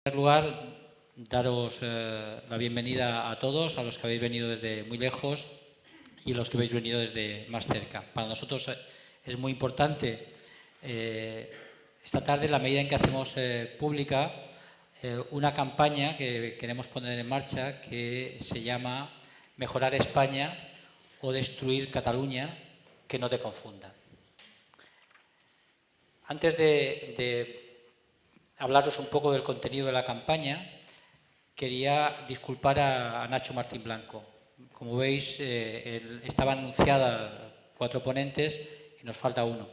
En primer lugar, daros la bienvenida a todos, a los que habéis venido desde muy lejos y a los que habéis venido desde más cerca. Para nosotros es muy importante esta tarde, en la medida en que hacemos pública una campaña que queremos poner en marcha que se llama Mejorar España o Destruir Cataluña, que no te confundan. Antes de hablaros un poco del contenido de la campaña, quería disculpar a Nacho Martín Blanco. Como veis, estaban anunciadas 4 ponentes y nos falta uno.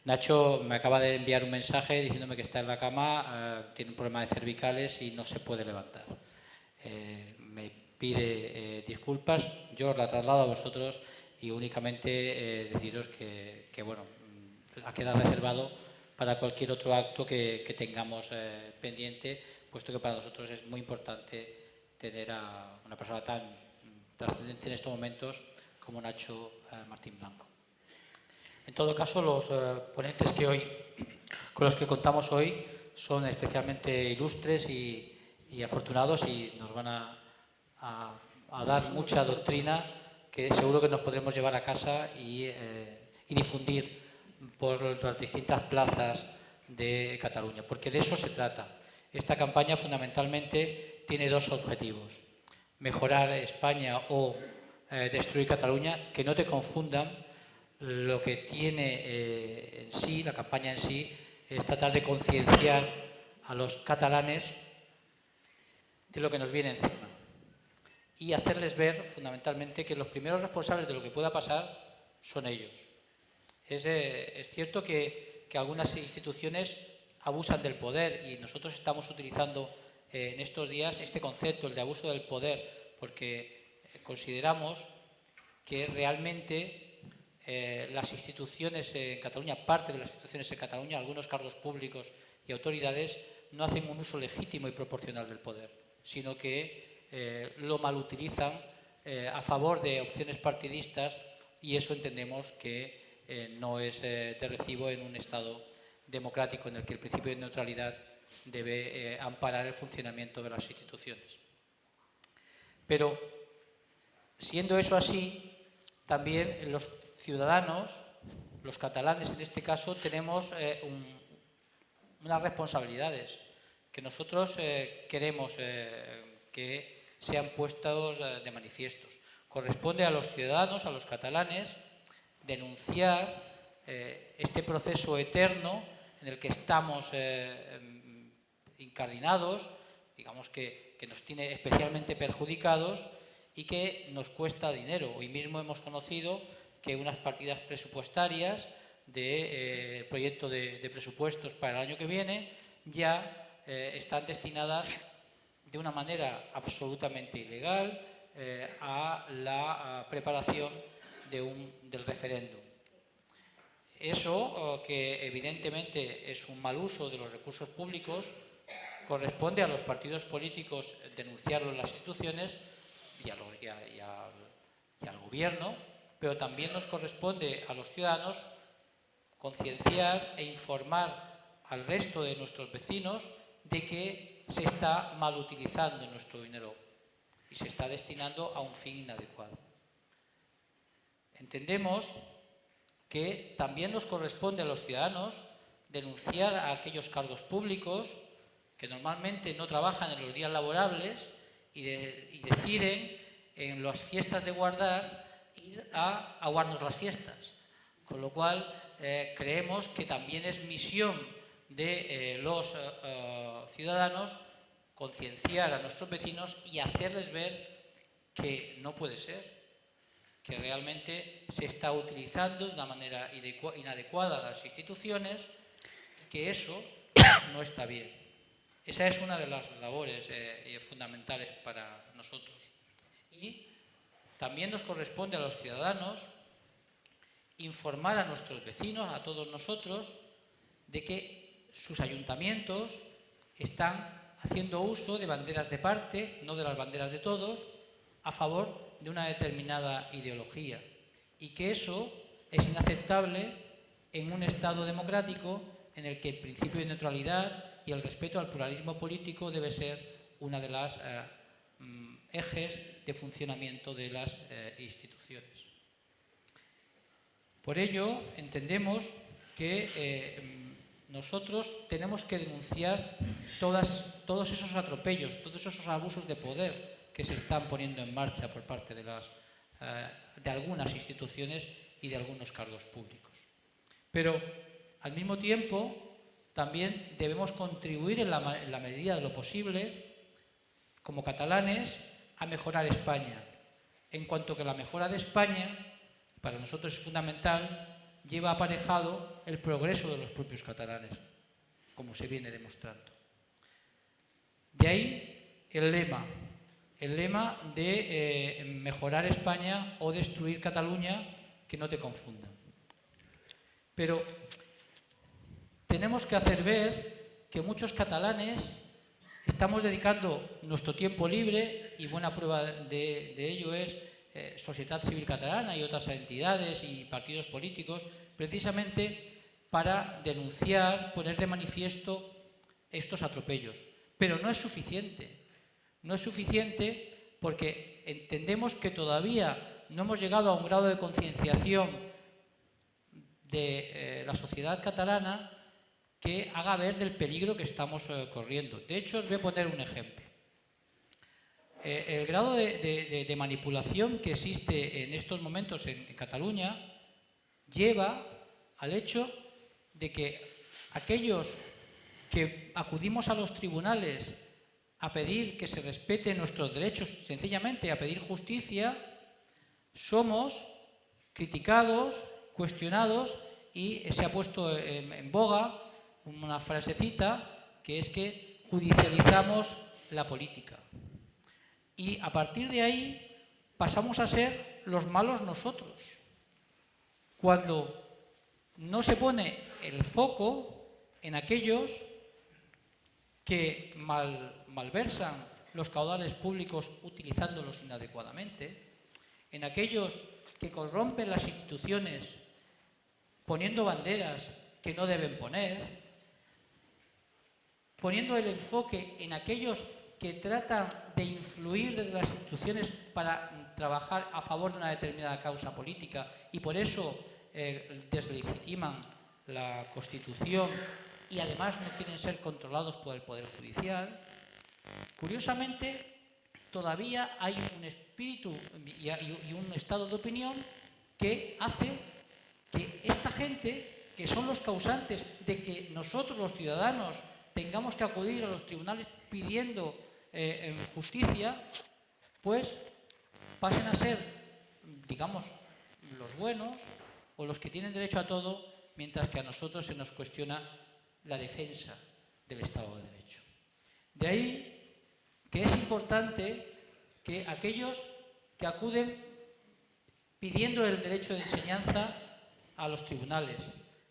Nacho me acaba de enviar un mensaje diciéndome que está en la cama, tiene un problema de cervicales y no se puede levantar. Me pide disculpas, yo os la traslado a vosotros y únicamente deciros que bueno, ha quedado reservado para cualquier otro acto que tengamos pendiente, puesto que para nosotros es muy importante tener a una persona tan trascendente en estos momentos como Nacho Martín Blanco. En todo caso, los ponentes con los que contamos hoy son especialmente ilustres y afortunados y nos van a dar mucha doctrina que seguro que nos podremos llevar a casa y difundir por las distintas plazas de Cataluña, porque de eso se trata. Esta campaña fundamentalmente tiene 2 objetivos: mejorar España o destruir Cataluña. Que no te confundan, lo que tiene en sí, la campaña en sí, es tratar de concienciar a los catalanes de lo que nos viene encima y hacerles ver fundamentalmente que los primeros responsables de lo que pueda pasar son ellos. Es cierto que algunas instituciones abusan del poder y nosotros estamos utilizando en estos días este concepto, el de abuso del poder, porque consideramos que realmente las instituciones en Cataluña, parte de las instituciones en Cataluña, algunos cargos públicos y autoridades no hacen un uso legítimo y proporcional del poder, sino que lo malutilizan a favor de opciones partidistas, y eso entendemos que no es de recibo en un Estado democrático en el que el principio de neutralidad debe amparar el funcionamiento de las instituciones. Pero, siendo eso así, también los ciudadanos, los catalanes en este caso, tenemos unas responsabilidades que nosotros queremos que sean puestos de manifiesto. Corresponde a los ciudadanos, a los catalanes, denunciar este proceso eterno en el que estamos incardinados, digamos que nos tiene especialmente perjudicados y que nos cuesta dinero. Hoy mismo hemos conocido que unas partidas presupuestarias del proyecto de presupuestos para el año que viene ya están destinadas de una manera absolutamente ilegal a la preparación del referéndum. Eso, que evidentemente es un mal uso de los recursos públicos, corresponde a los partidos políticos denunciarlo en las instituciones y al gobierno, pero también nos corresponde a los ciudadanos concienciar e informar al resto de nuestros vecinos de que se está mal utilizando nuestro dinero y se está destinando a un fin inadecuado. Entendemos que también nos corresponde a los ciudadanos denunciar a aquellos cargos públicos que normalmente no trabajan en los días laborables y deciden en las fiestas de guardar ir a aguarnos las fiestas. Con lo cual creemos que también es misión de los ciudadanos concienciar a nuestros vecinos y hacerles ver que no puede ser, que realmente se está utilizando de una manera inadecuada las instituciones y que eso no está bien. Esa es una de las labores fundamentales para nosotros. Y también nos corresponde a los ciudadanos informar a nuestros vecinos, a todos nosotros, de que sus ayuntamientos están haciendo uso de banderas de parte, no de las banderas de todos, a favor de una determinada ideología, y que eso es inaceptable en un Estado democrático en el que el principio de neutralidad y el respeto al pluralismo político debe ser una de las ejes de funcionamiento de las instituciones. Por ello, entendemos que nosotros tenemos que denunciar todos esos atropellos, todos esos abusos de poder que se están poniendo en marcha por parte de algunas instituciones y de algunos cargos públicos. Pero, al mismo tiempo, también debemos contribuir en la medida de lo posible, como catalanes, a mejorar España. En cuanto que la mejora de España, para nosotros es fundamental, lleva aparejado el progreso de los propios catalanes, como se viene demostrando. De ahí el lema de mejorar España o destruir Cataluña, que no te confundan. Pero tenemos que hacer ver que muchos catalanes estamos dedicando nuestro tiempo libre, y buena prueba de ello es Sociedad Civil Catalana y otras entidades y partidos políticos, precisamente para denunciar, poner de manifiesto estos atropellos. Pero no es suficiente. No es suficiente porque entendemos que todavía no hemos llegado a un grado de concienciación de la sociedad catalana que haga ver del peligro que estamos corriendo. De hecho, os voy a poner un ejemplo. El grado de manipulación que existe en estos momentos en Cataluña lleva al hecho de que aquellos que acudimos a los tribunales a pedir que se respeten nuestros derechos, sencillamente a pedir justicia, somos criticados, cuestionados, y se ha puesto en boga una frasecita que es que judicializamos la política. Y a partir de ahí pasamos a ser los malos nosotros. Cuando no se pone el foco en aquellos que malversan los caudales públicos utilizándolos inadecuadamente, en aquellos que corrompen las instituciones poniendo banderas que no deben poner, poniendo el enfoque en aquellos que tratan de influir desde las instituciones para trabajar a favor de una determinada causa política y por eso deslegitiman la Constitución y además no quieren ser controlados por el Poder Judicial. Curiosamente, todavía hay un espíritu y un estado de opinión que hace que esta gente, que son los causantes de que nosotros los ciudadanos tengamos que acudir a los tribunales pidiendo justicia, pues pasen a ser, digamos, los buenos o los que tienen derecho a todo, mientras que a nosotros se nos cuestiona la defensa del Estado de Derecho. De ahí que es importante que aquellos que acuden pidiendo el derecho de enseñanza a los tribunales,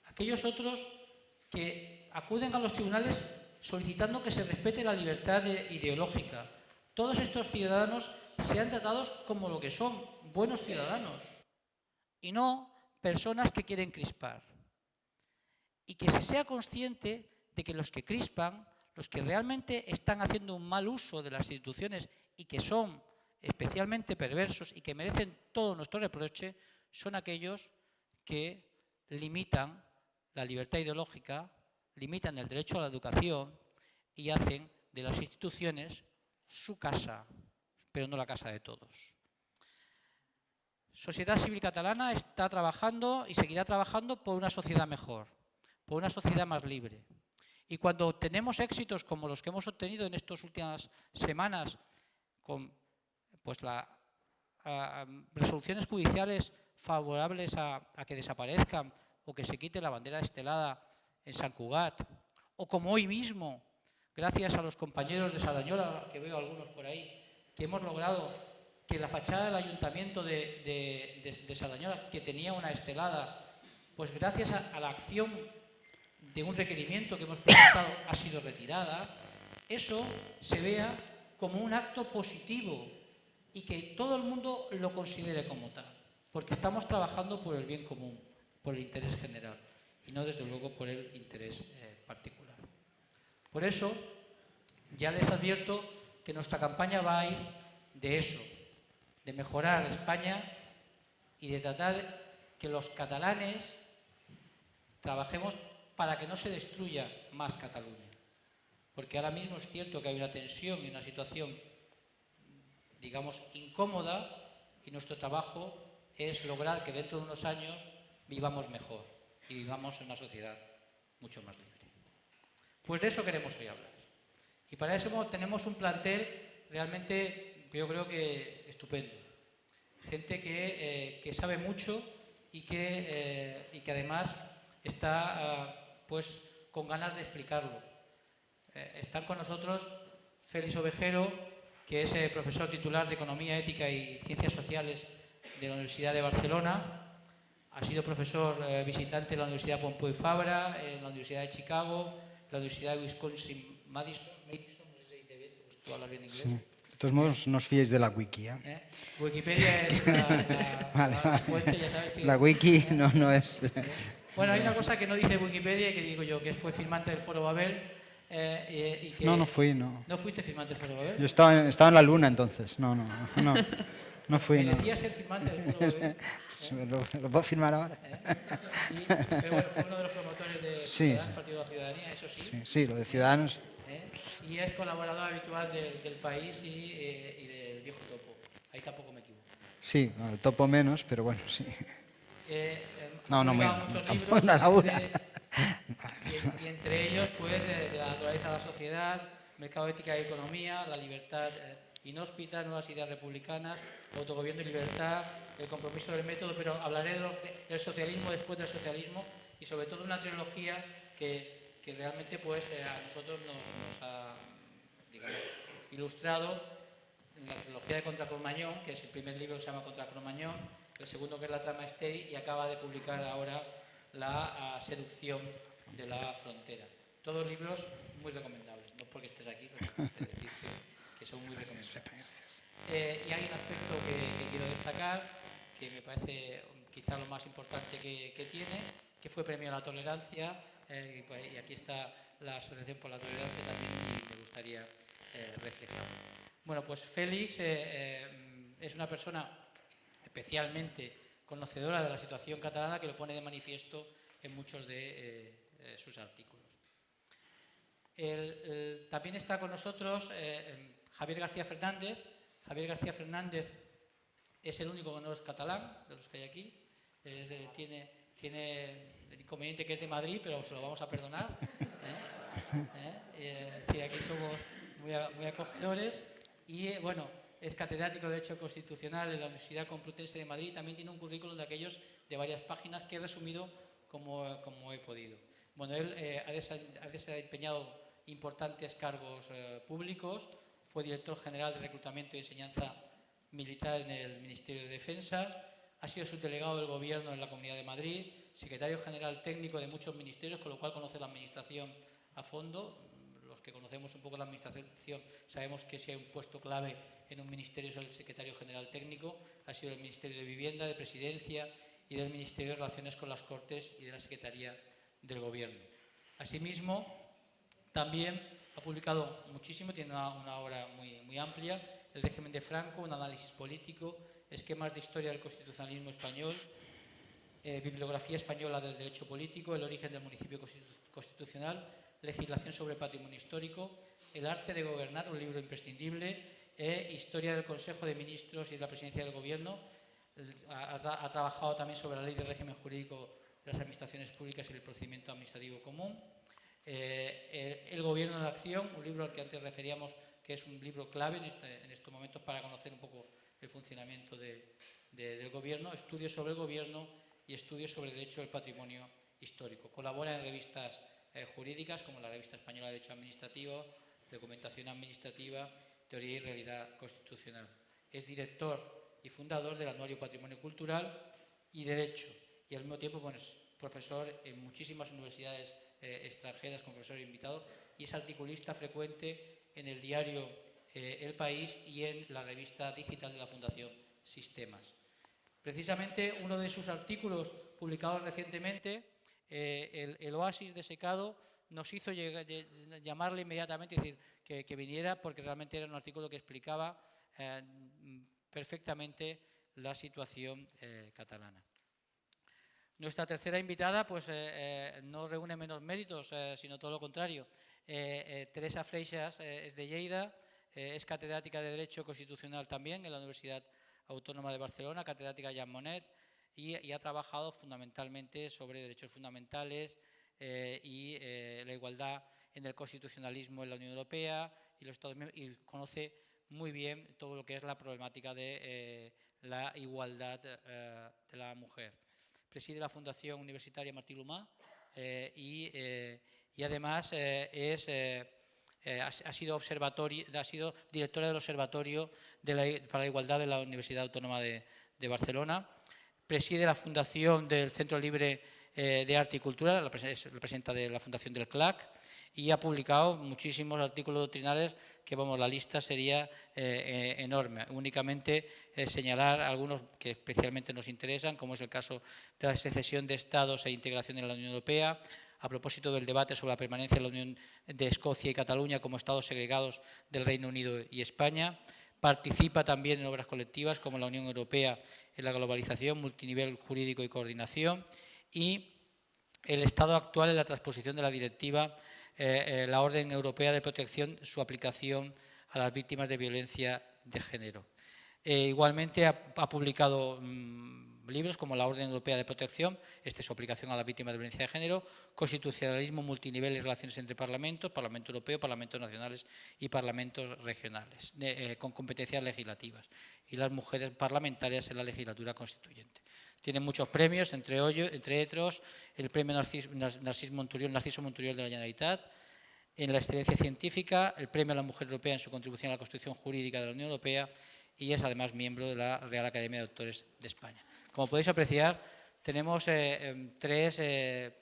aquellos otros que acuden a los tribunales solicitando que se respete la libertad ideológica, todos estos ciudadanos sean tratados como lo que son, buenos ciudadanos, y no personas que quieren crispar. Y que se sea consciente de que los que crispan, los que realmente están haciendo un mal uso de las instituciones y que son especialmente perversos y que merecen todo nuestro reproche, son aquellos que limitan la libertad ideológica, limitan el derecho a la educación y hacen de las instituciones su casa, pero no la casa de todos. Sociedad Civil Catalana está trabajando y seguirá trabajando por una sociedad mejor, por una sociedad más libre. Y cuando obtenemos éxitos como los que hemos obtenido en estas últimas semanas, con resoluciones judiciales favorables a que desaparezcan o que se quite la bandera estelada en Sant Cugat, o como hoy mismo, gracias a los compañeros de Sardañola, que veo algunos por ahí, que hemos logrado que la fachada del ayuntamiento de Sardañola, que tenía una estelada, pues gracias a la acción de un requerimiento que hemos presentado ha sido retirada, eso se vea como un acto positivo y que todo el mundo lo considere como tal, porque estamos trabajando por el bien común, por el interés general y no desde luego por el interés particular. Por eso, ya les advierto que nuestra campaña va a ir de eso, de mejorar España y de tratar que los catalanes trabajemos para que no se destruya más Cataluña. Porque ahora mismo es cierto que hay una tensión y una situación, digamos, incómoda, y nuestro trabajo es lograr que dentro de unos años vivamos mejor y vivamos en una sociedad mucho más libre. Pues de eso queremos hoy hablar. Y para eso tenemos un plantel realmente, yo creo que estupendo. Gente que sabe mucho y que además está pues con ganas de explicarlo. Están con nosotros Félix Ovejero, que es profesor titular de Economía, Ética y Ciencias Sociales de la Universidad de Barcelona. Ha sido profesor visitante en la Universidad Pompeu y Fabra, en la Universidad de Chicago, en la Universidad de Wisconsin-Madison. No sé si dice bien, tú hablas bien inglés. Sí. De todos modos, no os fiéis de la wiki. Wikipedia es la fuente, ya sabes que... La wiki no es... Bueno, hay una cosa que no dice Wikipedia y que digo yo, que fue firmante del Foro Babel. Y que No fui, no. ¿No fuiste firmante del Foro Babel? Yo estaba en la luna entonces. No fui. Merecía ser firmante del Foro Babel. ¿Lo puedo firmar ahora? Pero bueno, fue uno de los promotores de Ciudadanos, Partido de la Ciudadanía, eso sí. Sí, lo de Ciudadanos. Y es colaborador habitual del País y del Viejo Topo. Ahí tampoco me equivoco. Sí, el Topo menos, pero bueno, sí. No me muchos libros, y entre ellos, pues, de la naturaleza de la sociedad, mercado, ética y economía, la libertad inhóspita, nuevas ideas republicanas, autogobierno y libertad, el compromiso del método, pero hablaré del socialismo después del socialismo y sobre todo una trilogía que realmente pues, a nosotros nos ha, digamos, ilustrado la trilogía de Contra Cromañón, que es el primer libro que se llama Contra Cromañón, el segundo que es La Trama Stey, y acaba de publicar ahora La Seducción de la Frontera. Todos libros muy recomendables, no porque estés aquí, pero es decir que son muy recomendables. Y hay un aspecto que quiero destacar, que me parece quizá lo más importante que tiene, que fue Premio a la Tolerancia, y aquí está la Asociación por la Tolerancia también, y me gustaría reflejarlo. Bueno, pues Félix es una persona especialmente conocedora de la situación catalana, que lo pone de manifiesto en muchos de sus artículos. También está con nosotros Javier García Fernández. Javier García Fernández es el único que no es catalán de los que hay aquí. Tiene el inconveniente que es de Madrid, pero se lo vamos a perdonar. Aquí somos muy acogedores. Y bueno, es catedrático de Derecho Constitucional en la Universidad Complutense de Madrid. También tiene un currículum de aquellos de varias páginas que he resumido como he podido. Bueno, él ha desempeñado importantes cargos públicos. Fue director general de Reclutamiento y Enseñanza Militar en el Ministerio de Defensa. Ha sido subdelegado del Gobierno en la Comunidad de Madrid, secretario general técnico de muchos ministerios, con lo cual conoce la Administración a fondo. Los que conocemos un poco la Administración sabemos que si hay un puesto clave en un ministerio es el secretario general técnico. Ha sido del Ministerio de Vivienda, de Presidencia y del Ministerio de Relaciones con las Cortes y de la Secretaría del Gobierno. Asimismo, también ha publicado muchísimo, tiene una obra muy amplia: El régimen de Franco, un análisis político, esquemas de historia del constitucionalismo español, bibliografía española del derecho político, el origen del municipio constitucional, legislación sobre patrimonio histórico, el arte de gobernar, un libro imprescindible, historia del Consejo de Ministros y de la Presidencia del Gobierno. Ha trabajado también sobre la ley del régimen jurídico de las administraciones públicas y el procedimiento administrativo común. El Gobierno de Acción, un libro al que antes referíamos, que es un libro clave en estos momentos para conocer un poco el funcionamiento del Gobierno. Estudios sobre el Gobierno y estudios sobre el derecho del patrimonio histórico. Colabora en revistas jurídicas como la Revista Española de Derecho Administrativo, Documentación Administrativa, Teoría y Realidad Constitucional. Es director y fundador del Anuario Patrimonio Cultural y Derecho, y al mismo tiempo es profesor en muchísimas universidades extranjeras como profesor invitado, y es articulista frecuente en el diario El País y en la revista digital de la Fundación Sistemas. Precisamente uno de sus artículos publicados recientemente, el oasis de secado nos hizo llamarle inmediatamente y decir que viniera, porque realmente era un artículo que explicaba perfectamente la situación catalana. Nuestra tercera invitada pues, no reúne menos méritos, sino todo lo contrario. Teresa Freixas es de Lleida, es catedrática de Derecho Constitucional también en la Universidad Autónoma de Barcelona, catedrática Jean Monnet, y ha trabajado fundamentalmente sobre derechos fundamentales y la igualdad en el constitucionalismo en la Unión Europea y los Estados miembros, y conoce muy bien todo lo que es la problemática de la igualdad de la mujer. Preside la Fundación Universitaria Martí Lumá y además ha sido directora del Observatorio para la Igualdad de la Universidad Autónoma de Barcelona. Preside la Fundación del Centro Libre de Arte y Cultura, es la presidenta de la Fundación del CLAC, y ha publicado muchísimos artículos doctrinales que, vamos, la lista sería enorme. Únicamente señalar algunos que especialmente nos interesan, como es el caso de la secesión de Estados e integración en la Unión Europea, a propósito del debate sobre la permanencia en la Unión de Escocia y Cataluña como Estados segregados del Reino Unido y España. Participa también en obras colectivas como la Unión Europea en la globalización, multinivel jurídico y coordinación, y el estado actual en la transposición de la directiva la Orden Europea de Protección, su aplicación a las víctimas de violencia de género. Igualmente ha publicado libros como la Orden Europea de Protección, su aplicación a las víctimas de violencia de género, Constitucionalismo, multinivel y relaciones entre parlamentos, Parlamento Europeo, Parlamentos nacionales y parlamentos regionales, con competencias legislativas, y las mujeres parlamentarias en la legislatura constituyente. Tiene muchos premios, entre otros el premio Narciso Monturiol de la Generalitat, en la excelencia científica, el premio a la mujer europea en su contribución a la Constitución Jurídica de la Unión Europea, y es además miembro de la Real Academia de Doctores de España. Como podéis apreciar, tenemos tres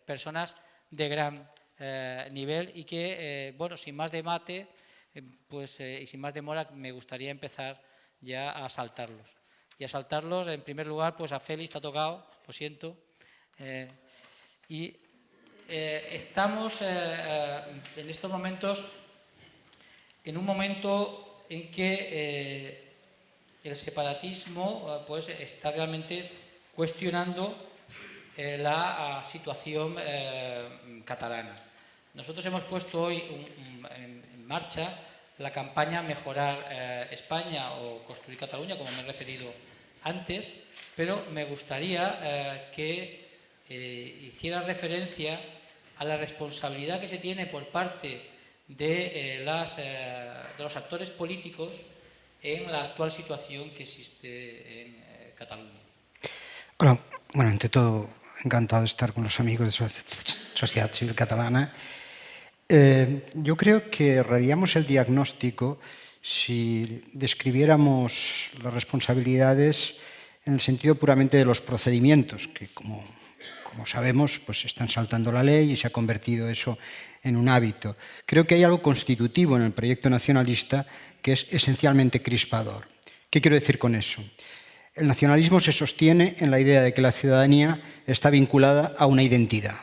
personas de gran nivel y que, bueno, sin más debate y sin más demora, me gustaría empezar ya a saltarlos. Y a saltarlos, en primer lugar, pues a Félix te ha tocado, lo siento. Estamos en estos momentos en un momento en que el separatismo pues, está realmente cuestionando la situación catalana. Nosotros hemos puesto hoy en marcha la campaña Mejorar España o Construir Cataluña, como me he referido antes, pero me gustaría que hiciera referencia a la responsabilidad que se tiene por parte de los actores políticos en la actual situación que existe en Cataluña. Hola, bueno, ante todo, encantado de estar con los amigos de Sociedad Civil Catalana. Yo creo que erraríamos el diagnóstico si describiéramos las responsabilidades en el sentido puramente de los procedimientos, que como sabemos, pues están saltando la ley y se ha convertido eso en un hábito. Creo que hay algo constitutivo en el proyecto nacionalista que es esencialmente crispador. ¿Qué quiero decir con eso? El nacionalismo se sostiene en la idea de que la ciudadanía está vinculada a una identidad,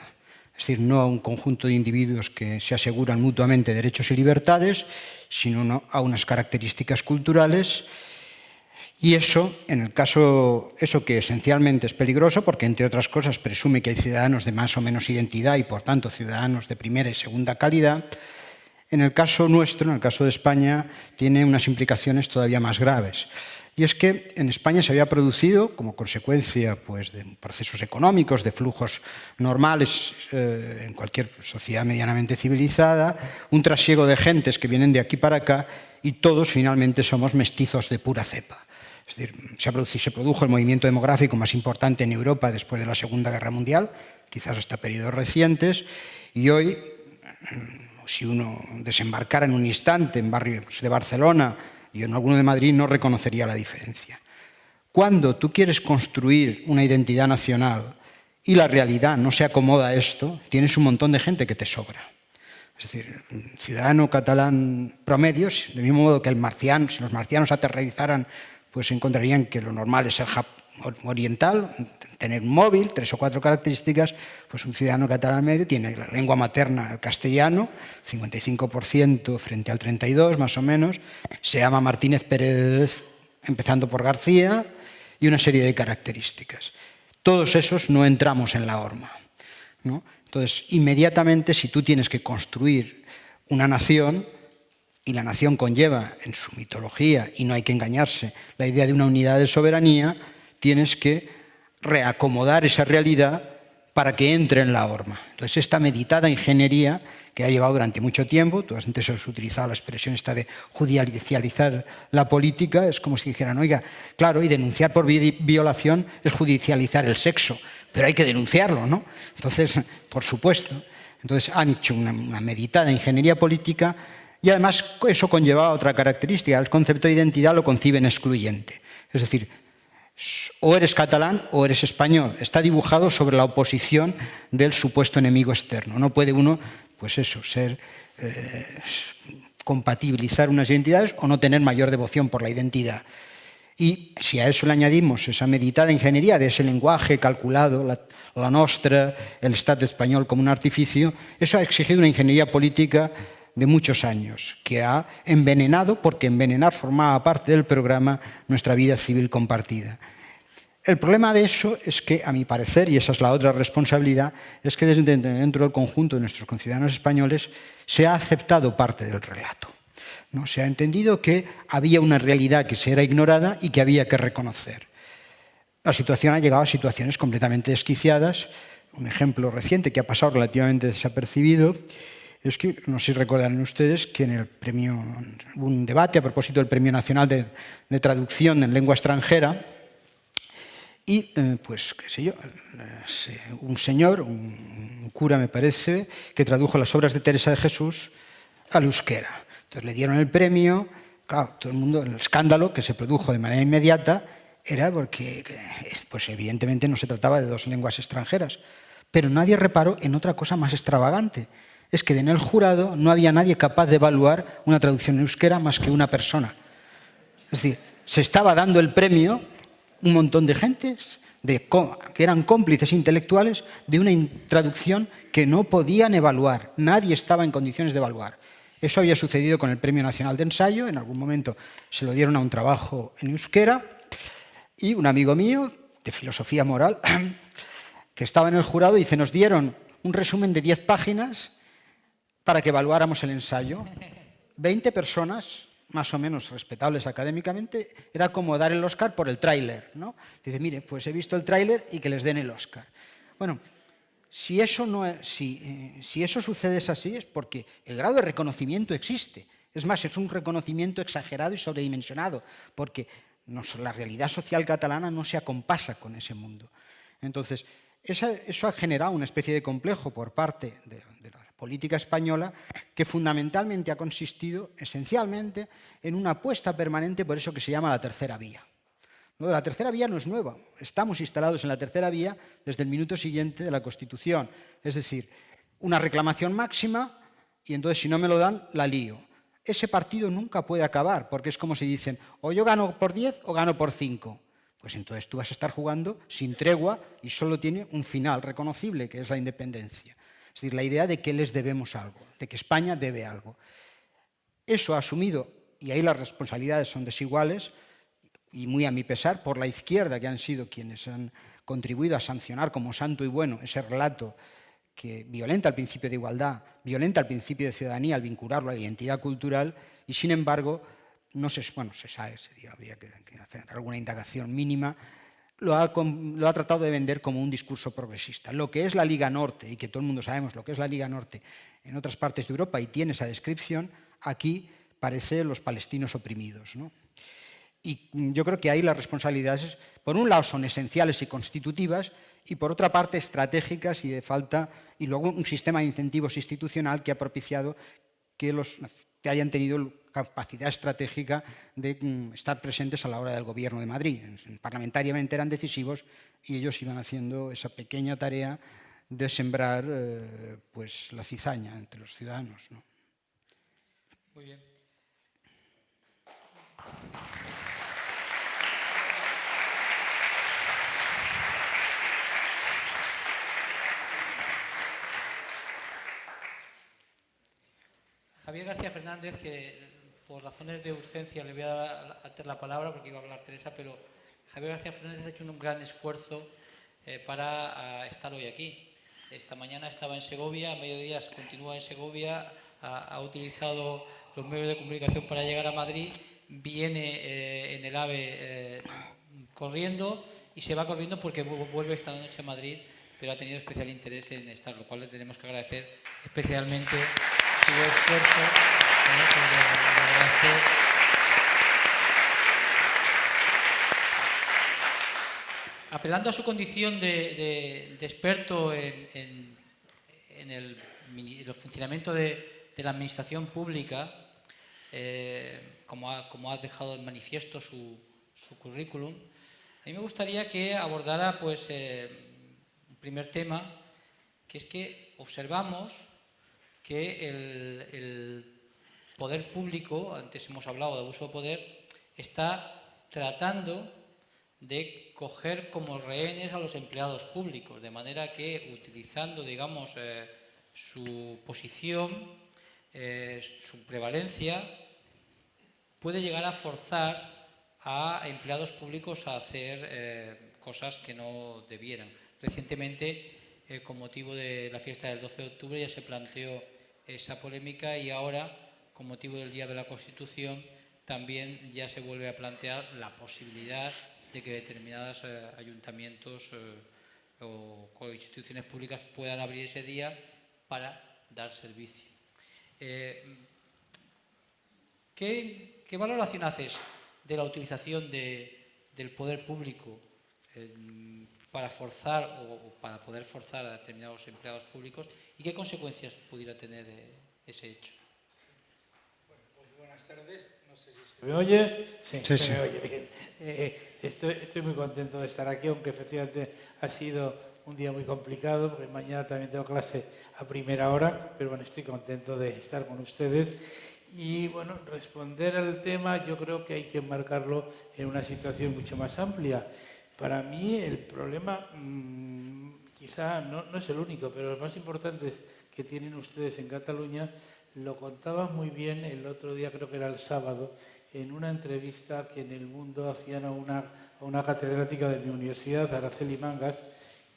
es decir, no a un conjunto de individuos que se aseguran mutuamente derechos y libertades, sino a unas características culturales. Y eso, en el caso, eso que esencialmente es peligroso, porque entre otras cosas presume que hay ciudadanos de más o menos identidad y por tanto ciudadanos de primera y segunda calidad, en el caso nuestro, en el caso de España, tiene unas implicaciones todavía más graves. Y es que en España se había producido, como consecuencia pues, de procesos económicos, de flujos normales en cualquier sociedad medianamente civilizada, un trasiego de gentes que vienen de aquí para acá y todos finalmente somos mestizos de pura cepa. Es decir, se produjo el movimiento demográfico más importante en Europa después de la Segunda Guerra Mundial, quizás hasta periodos recientes, y hoy, si uno desembarcara en un instante en barrios de Barcelona y en alguno de Madrid, no reconocería la diferencia. Cuando tú quieres construir una identidad nacional y la realidad no se acomoda a esto, tienes un montón de gente que te sobra. Es decir, un ciudadano catalán promedio, del mismo modo que si los marcianos aterrizaran, pues encontrarían que lo normal es ser oriental, tener un móvil, 3 o 4 características, pues un ciudadano catalán medio tiene la lengua materna, el castellano, 55% frente al 32% más o menos, se llama Martínez Pérez, empezando por García, y una serie de características. Todos esos no entramos en la horma, ¿no? Entonces, inmediatamente, si tú tienes que construir una nación, y la nación conlleva en su mitología, y no hay que engañarse, la idea de una unidad de soberanía, tienes que reacomodar esa realidad para que entre en la horma. Entonces, esta meditada ingeniería que ha llevado durante mucho tiempo, tú antes has utilizado la expresión esta de judicializar la política, es como si dijeran, oiga, claro, y denunciar por violación es judicializar el sexo, pero hay que denunciarlo, ¿no? Entonces, por supuesto. Entonces, han hecho una meditada ingeniería política y además eso conlleva otra característica, el concepto de identidad lo conciben excluyente. Es decir, o eres catalán o eres español. Está dibujado sobre la oposición del supuesto enemigo externo. No puede uno, pues eso, compatibilizar unas identidades o no tener mayor devoción por la identidad. Y si a eso le añadimos esa meditada ingeniería de ese lenguaje calculado, la nostra, el Estado español como un artificio, eso ha exigido una ingeniería política de muchos años, que ha envenenado, porque envenenar formaba parte del programa, nuestra vida civil compartida. El problema de eso es que, a mi parecer, y esa es la otra responsabilidad, es que desde dentro del conjunto de nuestros conciudadanos españoles se ha aceptado parte del relato, ¿no? Se ha entendido que había una realidad que se era ignorada y que había que reconocer. La situación ha llegado a situaciones completamente desquiciadas. Un ejemplo reciente que ha pasado relativamente desapercibido es que, no sé si recordarán ustedes, que en el premio, hubo un debate a propósito del Premio Nacional de Traducción en Lengua Extranjera y, pues, qué sé yo, un señor, un cura me parece, que tradujo las obras de Teresa de Jesús al euskera. Entonces le dieron el premio, claro, todo el mundo, el escándalo que se produjo de manera inmediata era porque, pues evidentemente no se trataba de 2 lenguas extranjeras, pero nadie reparó en otra cosa más extravagante. Es que en el jurado no había nadie capaz de evaluar una traducción en euskera más que una persona. Es decir, se estaba dando el premio un montón de gentes que eran cómplices intelectuales de una traducción que no podían evaluar. Nadie estaba en condiciones de evaluar. Eso había sucedido con el Premio Nacional de Ensayo. En algún momento se lo dieron a un trabajo en euskera y un amigo mío, de filosofía moral, que estaba en el jurado, dice, nos dieron un resumen de 10 páginas para que evaluáramos el ensayo. 20 personas, más o menos respetables académicamente, era como dar el Oscar por el tráiler, ¿no? Dice, mire, pues he visto el tráiler y que les den el Oscar. Bueno, si eso sucede así es porque el grado de reconocimiento existe. Es más, es un reconocimiento exagerado y sobredimensionado, porque la realidad social catalana no se acompasa con ese mundo. Entonces, eso ha generado una especie de complejo por parte de la política española que fundamentalmente ha consistido esencialmente en una apuesta permanente por eso que se llama la tercera vía. Lo de la tercera vía no es nueva. Estamos instalados en la tercera vía desde el minuto siguiente de la Constitución. Es decir, una reclamación máxima y entonces si no me lo dan, la lío. Ese partido nunca puede acabar porque es como si dicen o yo gano por 10 o gano por 5. Pues entonces tú vas a estar jugando sin tregua y solo tiene un final reconocible, que es la independencia. Es decir, la idea de que les debemos algo, de que España debe algo. Eso ha asumido, y ahí las responsabilidades son desiguales, y muy a mi pesar, por la izquierda, que han sido quienes han contribuido a sancionar como santo y bueno ese relato que violenta el principio de igualdad, violenta el principio de ciudadanía al vincularlo a la identidad cultural, y sin embargo, se sabe, habría que hacer alguna indagación mínima, lo ha tratado de vender como un discurso progresista. Lo que es la Liga Norte, y que todo el mundo sabemos lo que es la Liga Norte en otras partes de Europa y tiene esa descripción, aquí parece los palestinos oprimidos, ¿no? Y yo creo que ahí las responsabilidades, por un lado, son esenciales y constitutivas, y por otra parte, estratégicas y de falta, y luego un sistema de incentivos institucional que ha propiciado que hayan tenido capacidad estratégica de estar presentes a la hora del gobierno de Madrid. Parlamentariamente eran decisivos y ellos iban haciendo esa pequeña tarea de sembrar pues, la cizaña entre los ciudadanos, ¿no? Muy bien. Javier García Fernández, que por razones de urgencia le voy a dar la palabra porque iba a hablar Teresa, pero Javier García Fernández ha hecho un gran esfuerzo para estar hoy aquí. Esta mañana estaba en Segovia, a mediodía continúa en Segovia, ha utilizado los medios de comunicación para llegar a Madrid, viene en el AVE corriendo y se va corriendo porque vuelve esta noche a Madrid, pero ha tenido especial interés en estar, lo cual le tenemos que agradecer especialmente su esfuerzo. La verdad es que apelando a su condición de experto en el funcionamiento de la administración pública, como ha dejado en manifiesto su currículum, a mí me gustaría que abordara pues, un primer tema, que es que observamos que el poder público, antes hemos hablado de abuso de poder, está tratando de coger como rehenes a los empleados públicos, de manera que utilizando, digamos, su posición, su prevalencia, puede llegar a forzar a empleados públicos a hacer cosas que no debieran. Recientemente, con motivo de la fiesta del 12 de octubre, ya se planteó esa polémica y ahora, con motivo del Día de la Constitución, también ya se vuelve a plantear la posibilidad de que determinados ayuntamientos o instituciones públicas puedan abrir ese día para dar servicio. ¿Qué valoración haces de la utilización del poder público para forzar o para poder forzar a determinados empleados públicos y qué consecuencias pudiera tener ese hecho? Bueno, pues buenas tardes. No sé si se me oye. Sí. Me oye bien. Estoy muy contento de estar aquí, aunque efectivamente ha sido un día muy complicado, porque mañana también tengo clase a primera hora, pero bueno, estoy contento de estar con ustedes. Y bueno, responder al tema yo creo que hay que enmarcarlo en una situación mucho más amplia. Para mí el problema quizá no es el único, pero los más importantes que tienen ustedes en Cataluña lo contaban muy bien el otro día, creo que era el sábado, en una entrevista que en El Mundo hacían a una catedrática de mi universidad, Araceli Mangas,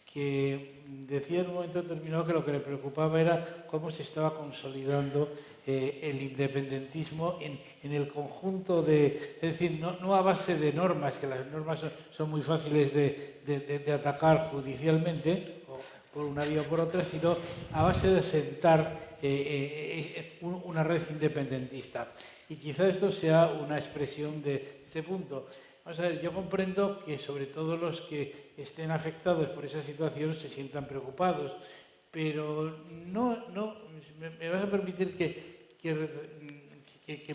que decía en un momento determinado que lo que le preocupaba era cómo se estaba consolidando el independentismo en el conjunto de... Es decir, no a base de normas, que las normas son muy fáciles de atacar judicialmente, o por una vía o por otra, sino a base de sentar una red independentista. Y quizá esto sea una expresión de este punto. Vamos a ver, yo comprendo que sobre todo los que estén afectados por esa situación se sientan preocupados, pero me vas a permitir que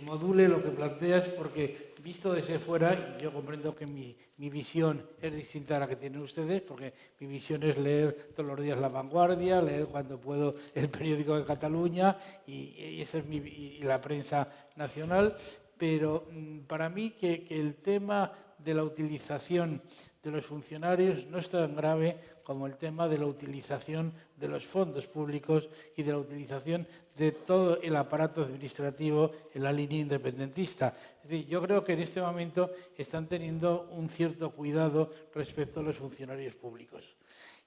module lo que planteas, porque visto desde fuera, yo comprendo que mi visión es distinta a la que tienen ustedes, porque mi visión es leer todos los días La Vanguardia, leer cuando puedo el periódico de Cataluña y esa es y la prensa nacional, pero para mí que el tema de la utilización de los funcionarios no es tan grave como el tema de la utilización de los fondos públicos y de la utilización de todo el aparato administrativo en la línea independentista. Es decir, yo creo que en este momento están teniendo un cierto cuidado respecto a los funcionarios públicos.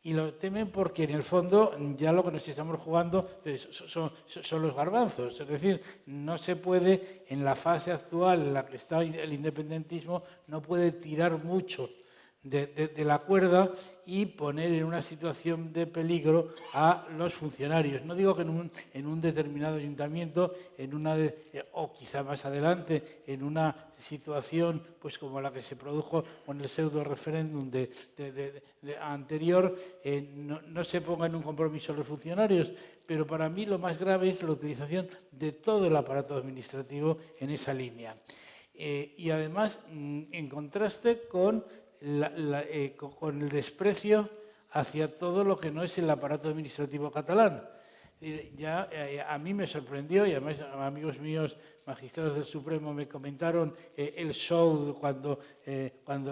Y lo temen porque en el fondo ya lo que nos estamos jugando son los garbanzos. Es decir, no se puede, en la fase actual en la que está el independentismo, no puede tirar mucho de la cuerda y poner en una situación de peligro a los funcionarios. No digo que en un determinado ayuntamiento, o quizá más adelante, en una situación pues como la que se produjo con el pseudo referéndum anterior, no se ponga en un compromiso los funcionarios, pero para mí lo más grave es la utilización de todo el aparato administrativo en esa línea. Y además, en contraste con el desprecio hacia todo lo que no es el aparato administrativo catalán. Ya a mí me sorprendió, y además amigos míos magistrados del Supremo me comentaron el show cuando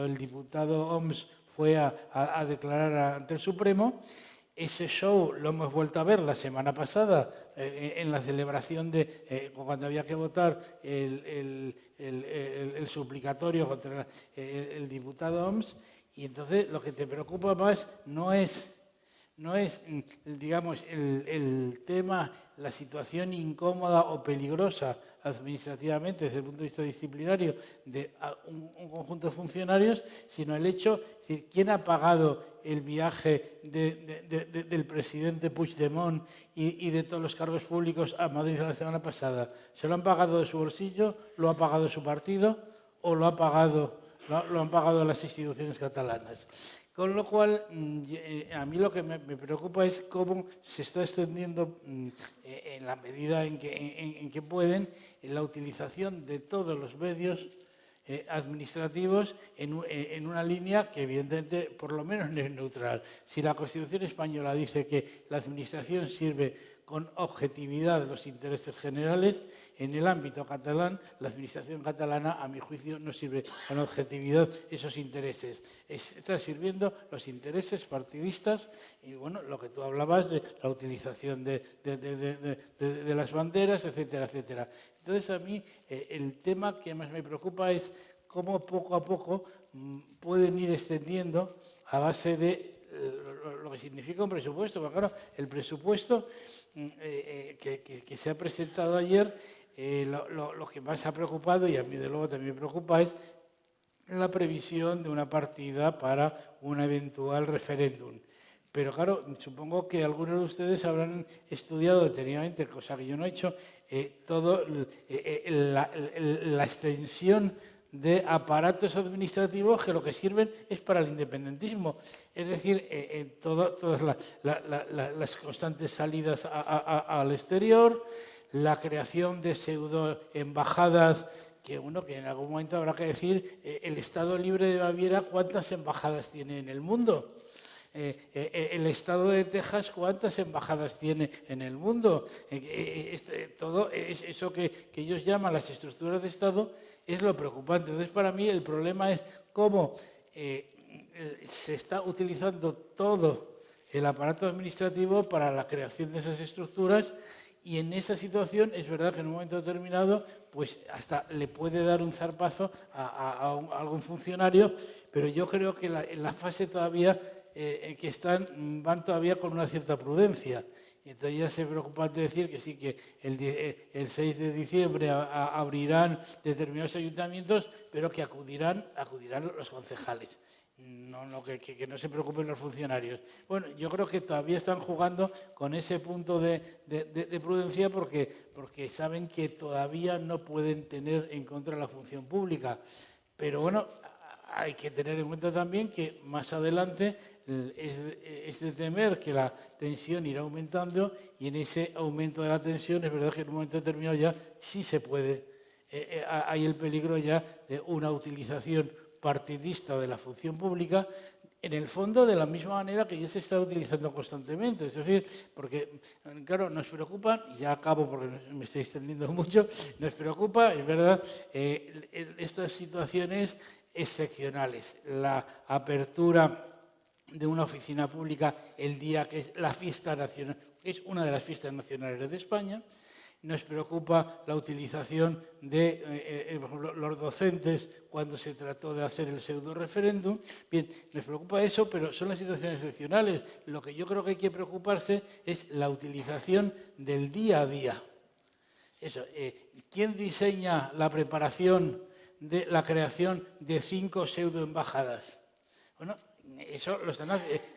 el diputado Homs fue a declarar ante el Supremo, Ese show lo hemos vuelto a ver la semana pasada en la celebración de cuando había que votar el suplicatorio contra el diputado Homs, y entonces lo que te preocupa más no es digamos, el tema, la situación incómoda o peligrosa administrativamente desde el punto de vista disciplinario de un conjunto de funcionarios, sino el hecho, es decir, ¿quién ha pagado el viaje del presidente Puigdemont y de todos los cargos públicos a Madrid la semana pasada? ¿Se lo han pagado de su bolsillo? ¿Lo ha pagado su partido? ¿O lo han pagado las instituciones catalanas? Con lo cual, a mí lo que me preocupa es cómo se está extendiendo, en la medida en que pueden, la utilización de todos los medios administrativos en una línea que evidentemente por lo menos no es neutral. Si la Constitución española dice que la administración sirve con objetividad los intereses generales, en el ámbito catalán, la administración catalana, a mi juicio, no sirve con objetividad esos intereses. Está sirviendo los intereses partidistas y, bueno, lo que tú hablabas de la utilización de las banderas, etcétera, etcétera. Entonces, a mí el tema que más me preocupa es cómo poco a poco pueden ir extendiendo a base de lo que significa un presupuesto. Porque, claro, el presupuesto que se ha presentado ayer, lo que más ha preocupado, y a mí de luego también me preocupa, es la previsión de una partida para un eventual referéndum. Pero claro, supongo que algunos de ustedes habrán estudiado detenidamente, cosa que yo no he hecho, la extensión de aparatos administrativos que lo que sirven es para el independentismo. Es decir, todas las constantes salidas al exterior, la creación de pseudoembajadas, que en algún momento habrá que decir, el Estado Libre de Baviera, ¿cuántas embajadas tiene en el mundo? El Estado de Texas, ¿cuántas embajadas tiene en el mundo? Todo eso que ellos llaman las estructuras de Estado es lo preocupante. Entonces, para mí, el problema es cómo se está utilizando todo el aparato administrativo para la creación de esas estructuras. Y en esa situación es verdad que en un momento determinado pues hasta le puede dar un zarpazo a algún funcionario, pero yo creo que en la fase todavía que van todavía con una cierta prudencia. Y entonces ya es preocupante decir que sí, que el 6 de diciembre abrirán determinados ayuntamientos, pero que acudirán los concejales. Que no se preocupen los funcionarios. Bueno, yo creo que todavía están jugando con ese punto de prudencia porque saben que todavía no pueden tener en contra la función pública. Pero bueno, hay que tener en cuenta también que más adelante es de temer que la tensión irá aumentando y en ese aumento de la tensión es verdad que en un momento determinado ya sí se puede. Hay el peligro ya de una utilización partidista de la función pública, en el fondo de la misma manera que ya se está utilizando constantemente. Es decir, porque, claro, nos preocupan, y ya acabo porque me estoy extendiendo mucho, nos preocupa, es verdad, estas situaciones excepcionales. La apertura de una oficina pública el día que es la fiesta nacional, que es una de las fiestas nacionales de España. Nos preocupa la utilización de por ejemplo, los docentes cuando se trató de hacer el pseudo-referéndum. Bien, nos preocupa eso, pero son las situaciones excepcionales. Lo que yo creo que hay que preocuparse es la utilización del día a día. Eso, ¿quién diseña la preparación de la creación de 5 pseudo-embajadas? Bueno, eso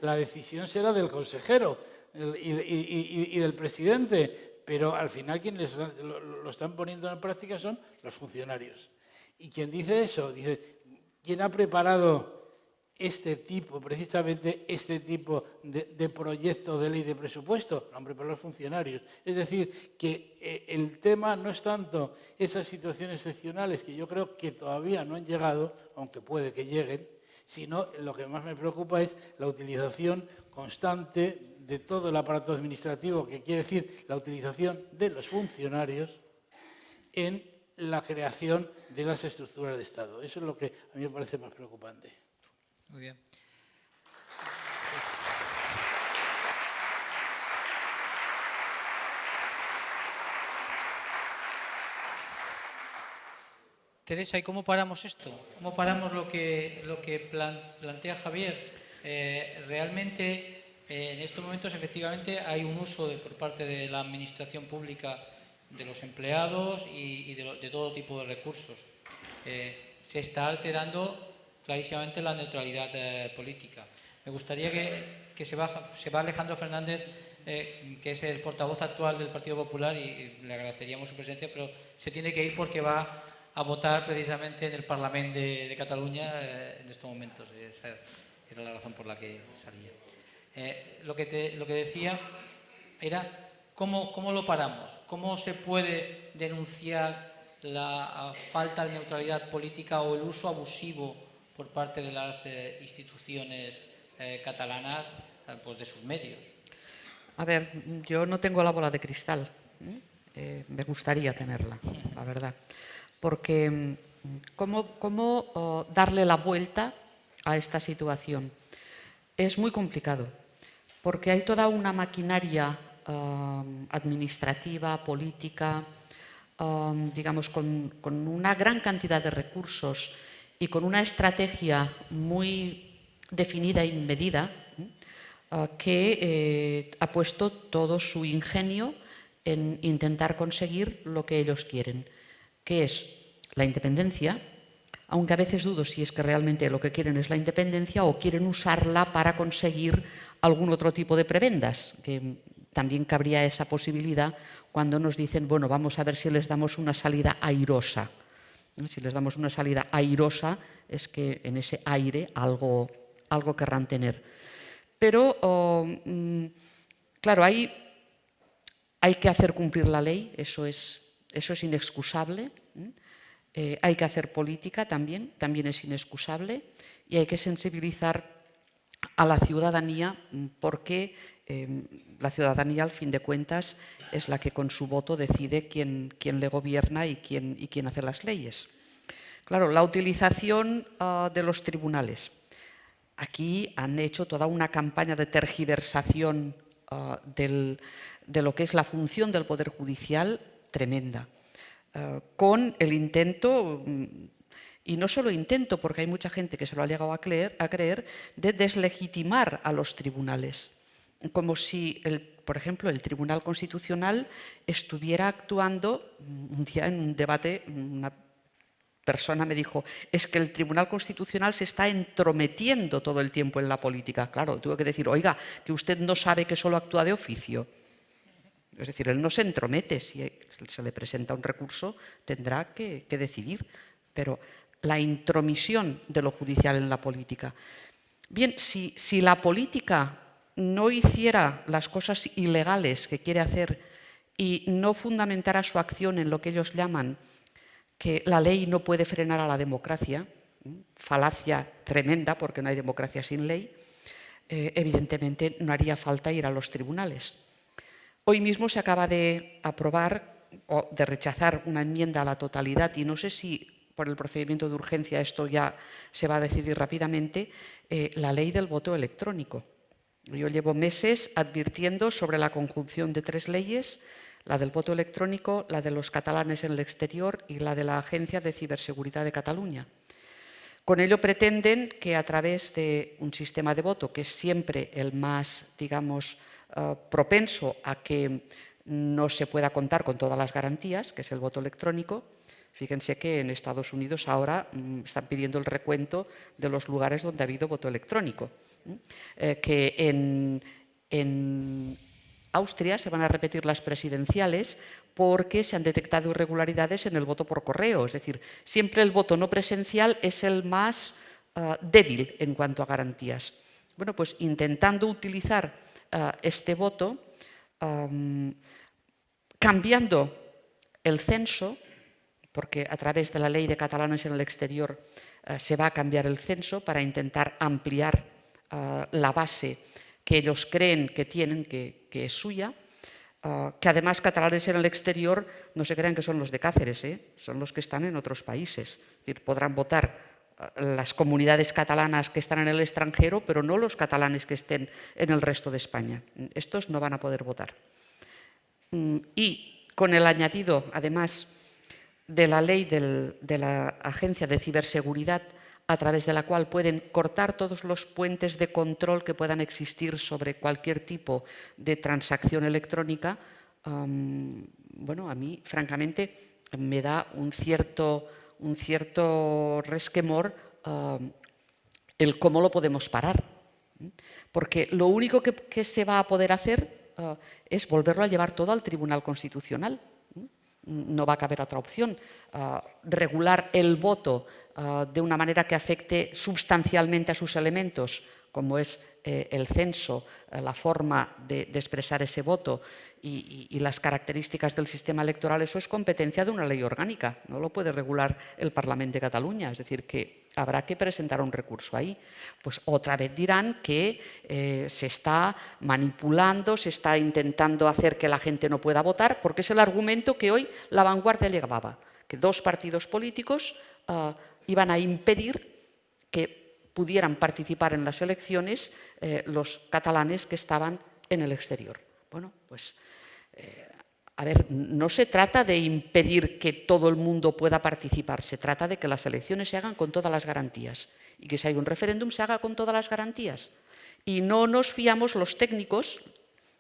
la decisión será del consejero y del presidente. Pero al final quienes lo están poniendo en práctica son los funcionarios. Y quien dice eso, dice, ¿quién ha preparado precisamente este tipo de proyecto de ley de presupuesto? Lo han preparado los funcionarios. Es decir, que el tema no es tanto esas situaciones excepcionales que yo creo que todavía no han llegado, aunque puede que lleguen, sino lo que más me preocupa es la utilización constante de todo el aparato administrativo, que quiere decir la utilización de los funcionarios en la creación de las estructuras de Estado. Eso es lo que a mí me parece más preocupante. Muy bien. Teresa, ¿y cómo paramos esto? ¿Cómo paramos lo que plantea Javier? Realmente, en estos momentos, efectivamente, hay un uso por parte de la administración pública de los empleados y de todo tipo de recursos. Se está alterando clarísimamente la neutralidad política. Me gustaría que se va Alejandro Fernández, que es el portavoz actual del Partido Popular, y le agradeceríamos su presencia, pero se tiene que ir porque va a votar precisamente en el Parlamento de Cataluña en estos momentos. Esa era la razón por la que salía. Lo que decía era cómo lo paramos, cómo se puede denunciar la falta de neutralidad política o el uso abusivo por parte de las instituciones catalanas pues de sus medios. A ver, yo no tengo la bola de cristal. Me gustaría tenerla, la verdad. Porque ¿cómo darle la vuelta a esta situación? Es muy complicado, porque hay toda una maquinaria administrativa, política, digamos, con una gran cantidad de recursos y con una estrategia muy definida y medida, que ha puesto todo su ingenio en intentar conseguir lo que ellos quieren, que es la independencia, aunque a veces dudo si es que realmente lo que quieren es la independencia o quieren usarla para conseguir algún otro tipo de prebendas, que también cabría esa posibilidad cuando nos dicen, bueno, vamos a ver si les damos una salida airosa. Si les damos una salida airosa es que en ese aire algo querrán tener. Pero, claro, hay que hacer cumplir la ley, eso es inexcusable. Hay que hacer política también es inexcusable, y hay que sensibilizar a la ciudadanía porque la ciudadanía, al fin de cuentas, es la que con su voto decide quién le gobierna y quién hace las leyes. Claro, la utilización de los tribunales. Aquí han hecho toda una campaña de tergiversación de lo que es la función del Poder Judicial tremenda, con el intento, y no solo intento, porque hay mucha gente que se lo ha llegado a creer, de deslegitimar a los tribunales, como si, por ejemplo, el Tribunal Constitucional estuviera actuando. Un día en un debate, una persona me dijo, es que el Tribunal Constitucional se está entrometiendo todo el tiempo en la política. Claro, tuve que decir, oiga, que usted no sabe que solo actúa de oficio. Es decir, él no se entromete. Si se le presenta un recurso, tendrá que decidir. Pero la intromisión de lo judicial en la política. Bien, si la política no hiciera las cosas ilegales que quiere hacer y no fundamentara su acción en lo que ellos llaman que la ley no puede frenar a la democracia, falacia tremenda porque no hay democracia sin ley, evidentemente no haría falta ir a los tribunales. Hoy mismo se acaba de aprobar o de rechazar una enmienda a la totalidad, y no sé si por el procedimiento de urgencia esto ya se va a decidir rápidamente, la ley del voto electrónico. Yo llevo meses advirtiendo sobre la conjunción de 3 leyes, la del voto electrónico, la de los catalanes en el exterior y la de la Agencia de Ciberseguridad de Cataluña. Con ello pretenden que a través de un sistema de voto, que es siempre el más, digamos, propenso a que no se pueda contar con todas las garantías, que es el voto electrónico. Fíjense que en Estados Unidos ahora están pidiendo el recuento de los lugares donde ha habido voto electrónico. Que en Austria se van a repetir las presidenciales porque se han detectado irregularidades en el voto por correo. Es decir, siempre el voto no presencial es el más débil en cuanto a garantías. Bueno, pues intentando utilizar este voto, cambiando el censo, porque a través de la ley de catalanes en el exterior se va a cambiar el censo para intentar ampliar la base que ellos creen que tienen, que es suya, que además catalanes en el exterior no se crean que son los de Cáceres, son los que están en otros países. Es decir, podrán votar las comunidades catalanas que están en el extranjero, pero no los catalanes que estén en el resto de España. Estos no van a poder votar. Y con el añadido, además, de la ley de la Agencia de Ciberseguridad, a través de la cual pueden cortar todos los puentes de control que puedan existir sobre cualquier tipo de transacción electrónica, bueno, a mí, francamente, me da un cierto resquemor el cómo lo podemos parar. Porque lo único que se va a poder hacer es volverlo a llevar todo al Tribunal Constitucional. No va a caber otra opción. Regular el voto de una manera que afecte sustancialmente a sus elementos, como es el censo, la forma de expresar ese voto y las características del sistema electoral, eso es competencia de una ley orgánica, no lo puede regular el Parlament de Cataluña, es decir, que habrá que presentar un recurso ahí. Pues otra vez dirán que se está manipulando, se está intentando hacer que la gente no pueda votar, porque es el argumento que hoy La Vanguardia llevaba, que dos partidos políticos iban a impedir que pudieran participar en las elecciones los catalanes que estaban en el exterior. Bueno, pues, a ver, no se trata de impedir que todo el mundo pueda participar, se trata de que las elecciones se hagan con todas las garantías y que si hay un referéndum se haga con todas las garantías. Y no nos fiamos los técnicos,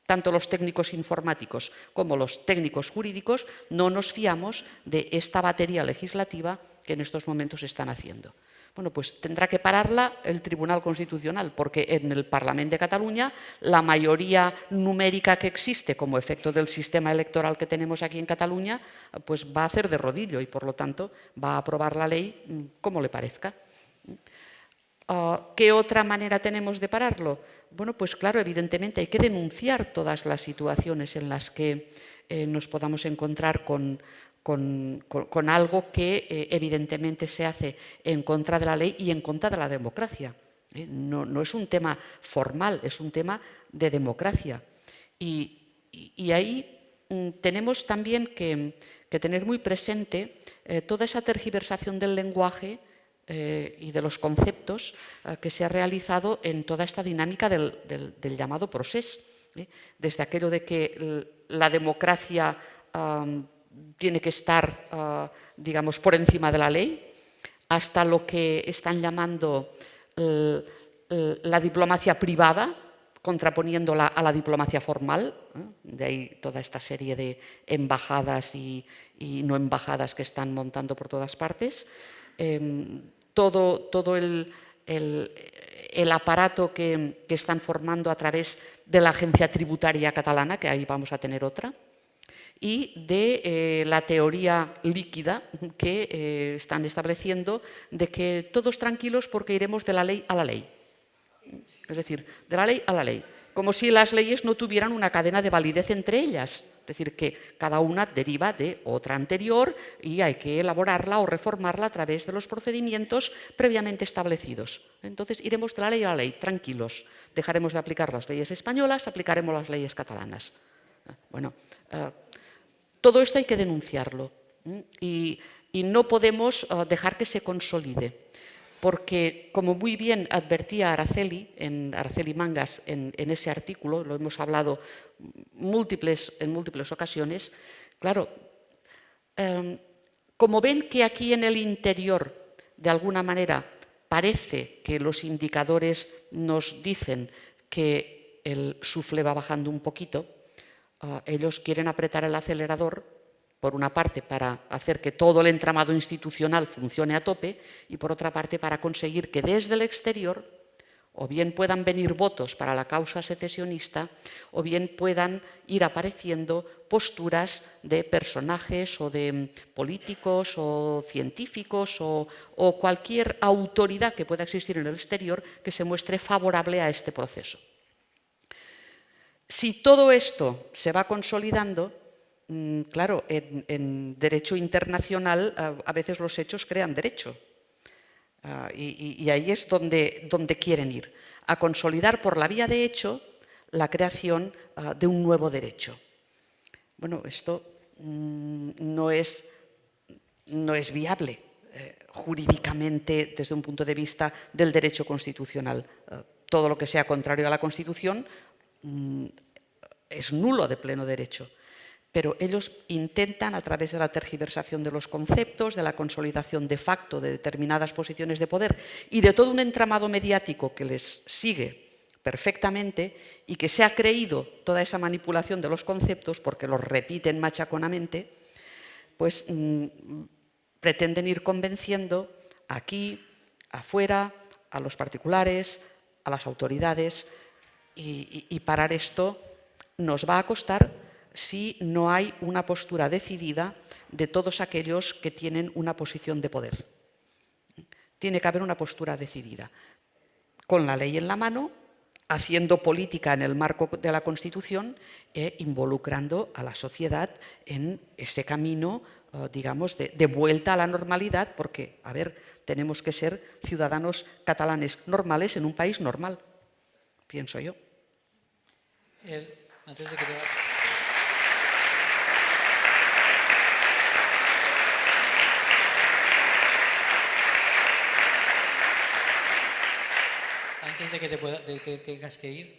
tanto los técnicos informáticos como los técnicos jurídicos, no nos fiamos de esta batería legislativa que en estos momentos están haciendo. Bueno, pues tendrá que pararla el Tribunal Constitucional, porque en el Parlament de Cataluña la mayoría numérica que existe como efecto del sistema electoral que tenemos aquí en Cataluña, pues va a hacer de rodillo y por lo tanto va a aprobar la ley como le parezca. ¿Qué otra manera tenemos de pararlo? Bueno, pues claro, evidentemente hay que denunciar todas las situaciones en las que nos podamos encontrar con algo que evidentemente se hace en contra de la ley y en contra de la democracia. No es un tema formal, es un tema de democracia. Y ahí tenemos también que tener muy presente toda esa tergiversación del lenguaje y de los conceptos que se ha realizado en toda esta dinámica del llamado procés. Desde aquello de que la democracia tiene que estar, digamos, por encima de la ley, hasta lo que están llamando la diplomacia privada, contraponiéndola a la diplomacia formal, de ahí toda esta serie de embajadas y no embajadas que están montando por todas partes. Todo el aparato que están formando a través de la Agencia Tributaria Catalana, que ahí vamos a tener otra, y de la teoría líquida que están estableciendo de que todos tranquilos porque iremos de la ley a la ley. Es decir, de la ley a la ley, como si las leyes no tuvieran una cadena de validez entre ellas. Es decir, que cada una deriva de otra anterior y hay que elaborarla o reformarla a través de los procedimientos previamente establecidos. Entonces, iremos de la ley a la ley, tranquilos. Dejaremos de aplicar las leyes españolas, aplicaremos las leyes catalanas. Bueno, todo esto hay que denunciarlo y no podemos dejar que se consolide, porque, como muy bien advertía Araceli Mangas en ese artículo, lo hemos hablado en múltiples ocasiones, claro, como ven que aquí en el interior, de alguna manera, parece que los indicadores nos dicen que el suflé va bajando un poquito, ellos quieren apretar el acelerador, por una parte para hacer que todo el entramado institucional funcione a tope y por otra parte para conseguir que desde el exterior o bien puedan venir votos para la causa secesionista o bien puedan ir apareciendo posturas de personajes o de políticos o científicos o cualquier autoridad que pueda existir en el exterior que se muestre favorable a este proceso. Si todo esto se va consolidando, claro, en derecho internacional a veces los hechos crean derecho. Y ahí es donde quieren ir, a consolidar por la vía de hecho la creación de un nuevo derecho. Bueno, esto no es viable jurídicamente desde un punto de vista del derecho constitucional. Todo lo que sea contrario a la Constitución es nulo de pleno derecho. pero ellos intentan, a través de la tergiversación de los conceptos, de la consolidación de facto de determinadas posiciones de poder y de todo un entramado mediático que les sigue perfectamente y que se ha creído toda esa manipulación de los conceptos porque los repiten machaconamente, pues pretenden ir convenciendo aquí, afuera, a los particulares, a las autoridades, y parar esto nos va a costar si no hay una postura decidida de todos aquellos que tienen una posición de poder. Tiene que haber una postura decidida, con la ley en la mano, haciendo política en el marco de la Constitución e involucrando a la sociedad en ese camino, digamos, de vuelta a la normalidad, porque, a ver, tenemos que ser ciudadanos catalanes normales en un país normal, pienso yo. Antes de que te tengas que ir,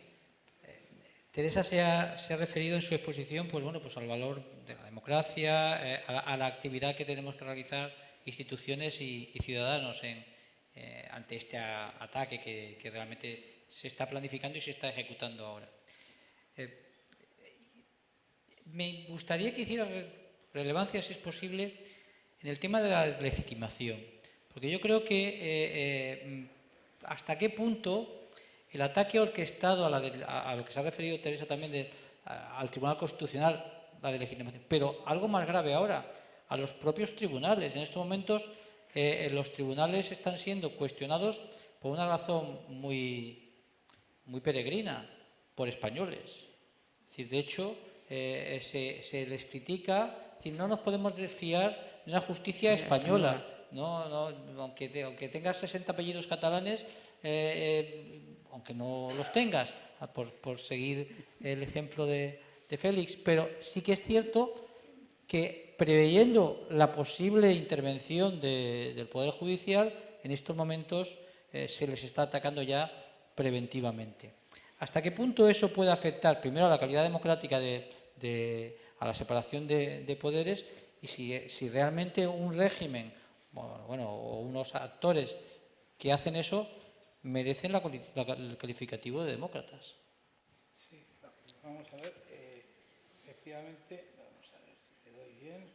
Teresa se ha referido en su exposición pues al valor de la democracia, a la actividad que tenemos que realizar instituciones y ciudadanos ante este ataque que realmente se está planificando y se está ejecutando ahora. Me gustaría que hiciera relevancia, si es posible, en el tema de la deslegitimación, porque yo creo que hasta qué punto el ataque orquestado a lo que se ha referido Teresa también al Tribunal Constitucional, la deslegitimación, pero algo más grave ahora, a los propios tribunales. En estos momentos los tribunales están siendo cuestionados por una razón muy peregrina, por españoles. Es decir, de hecho, se les critica, es decir, no nos podemos desfiar de una justicia española. No, aunque tengas 60 apellidos catalanes, aunque no los tengas, por seguir el ejemplo de Félix, pero sí que es cierto que preveyendo la posible intervención del Poder Judicial, en estos momentos se les está atacando ya preventivamente. ¿Hasta qué punto eso puede afectar primero a la calidad democrática a la separación de poderes y si realmente un régimen o unos actores que hacen eso merecen el calificativo de demócratas? Sí, vamos a ver, efectivamente, vamos a ver si te doy bien.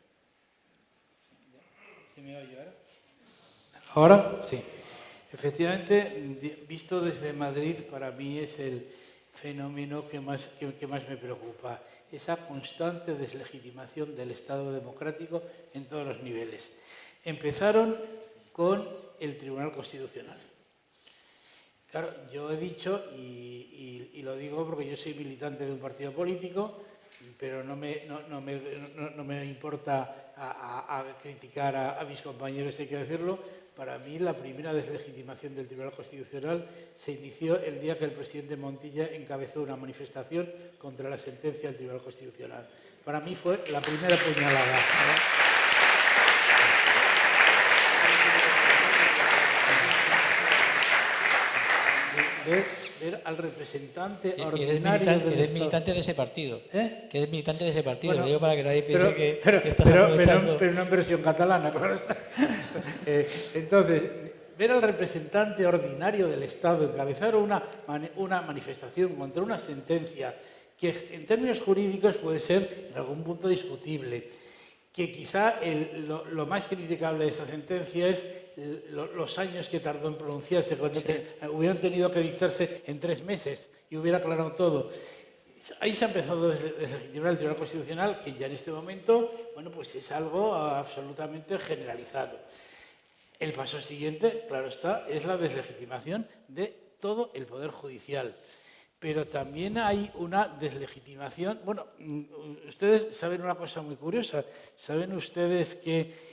¿Sí me oye ahora? ¿Ahora? Sí. Efectivamente, visto desde Madrid, para mí es el fenómeno que más me preocupa, esa constante deslegitimación del Estado democrático en todos los niveles. Empezaron con el Tribunal Constitucional. Claro, yo he dicho, y lo digo porque yo soy militante de un partido político, pero no me importa a criticar a mis compañeros, hay que decirlo. Para mí, la primera deslegitimación del Tribunal Constitucional se inició el día que el presidente Montilla encabezó una manifestación contra la sentencia del Tribunal Constitucional. Para mí fue la primera puñalada. Ver al representante ordinario del Eres militante de ese partido. Que eres militante de ese partido. Bueno, lo digo para que nadie piense que estás pero aprovechando. no en versión catalana, claro está. Entonces, ver al representante ordinario del Estado encabezar una manifestación contra una sentencia que en términos jurídicos puede ser en algún punto discutible, que quizá lo más criticable de esa sentencia es los años que tardó en pronunciarse, cuando hubieran tenido que dictarse en 3 meses y hubiera aclarado todo. Ahí se ha empezado a deslegitimar el Tribunal Constitucional, que ya en este momento, pues es algo absolutamente generalizado. El paso siguiente, claro está, es la deslegitimación de todo el Poder Judicial. Pero también hay una deslegitimación. Bueno, ustedes saben una cosa muy curiosa. Saben ustedes que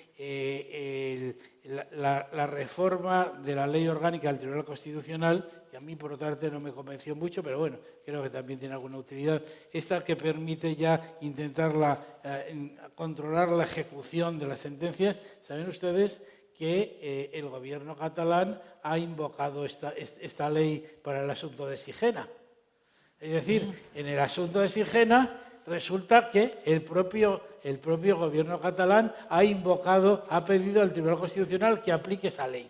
la reforma de la ley orgánica del Tribunal Constitucional, que a mí por otra parte no me convenció mucho, pero bueno, creo que también tiene alguna utilidad, esta que permite ya intentar controlar la ejecución de las sentencias. Saben ustedes que el gobierno catalán ha invocado esta ley para el asunto de Sigena. Es decir, en el asunto de Sigena resulta que el propio gobierno catalán ha pedido al Tribunal Constitucional que aplique esa ley.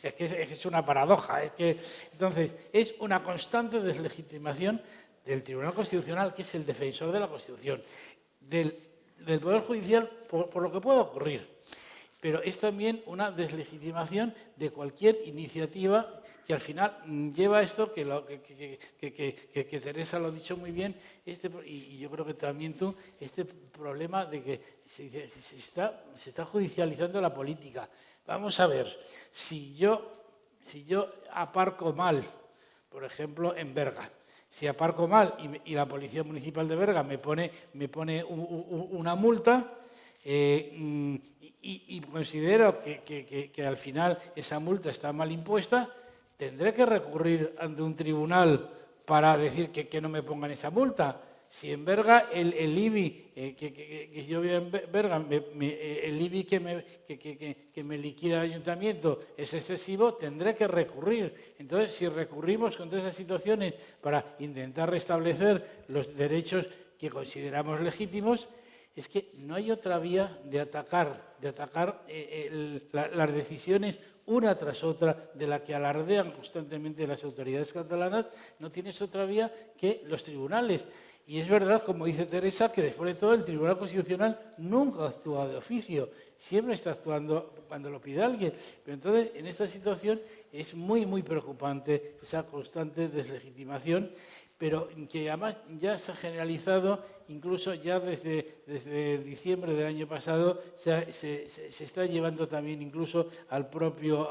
Es que es una paradoja. Entonces, es una constante deslegitimación del Tribunal Constitucional, que es el defensor de la Constitución, del Poder Judicial, por lo que pueda ocurrir. Pero es también una deslegitimación de cualquier iniciativa que al final lleva a esto, que Teresa lo ha dicho muy bien, y yo creo que también tú, este problema de que se está judicializando la política. Vamos a ver, si yo aparco mal, por ejemplo, en Berga, si aparco mal y la Policía Municipal de Berga me pone una multa, y considero que al final esa multa está mal impuesta, tendré que recurrir ante un tribunal para decir que no me pongan esa multa. Si en Berga el IBI, que yo veo en Berga, el IBI que me liquida el ayuntamiento es excesivo, tendré que recurrir. Entonces, si recurrimos contra esas situaciones para intentar restablecer los derechos que consideramos legítimos, es que no hay otra vía de atacar las decisiones una tras otra de la que alardean constantemente las autoridades catalanas. No tienes otra vía que los tribunales. Y es verdad, como dice Teresa, que después de todo el Tribunal Constitucional nunca actúa de oficio, siempre está actuando cuando lo pide alguien. Pero entonces, en esta situación es muy, muy preocupante esa constante deslegitimación, pero que además ya se ha generalizado, incluso ya desde diciembre del año pasado, se está llevando también incluso al propio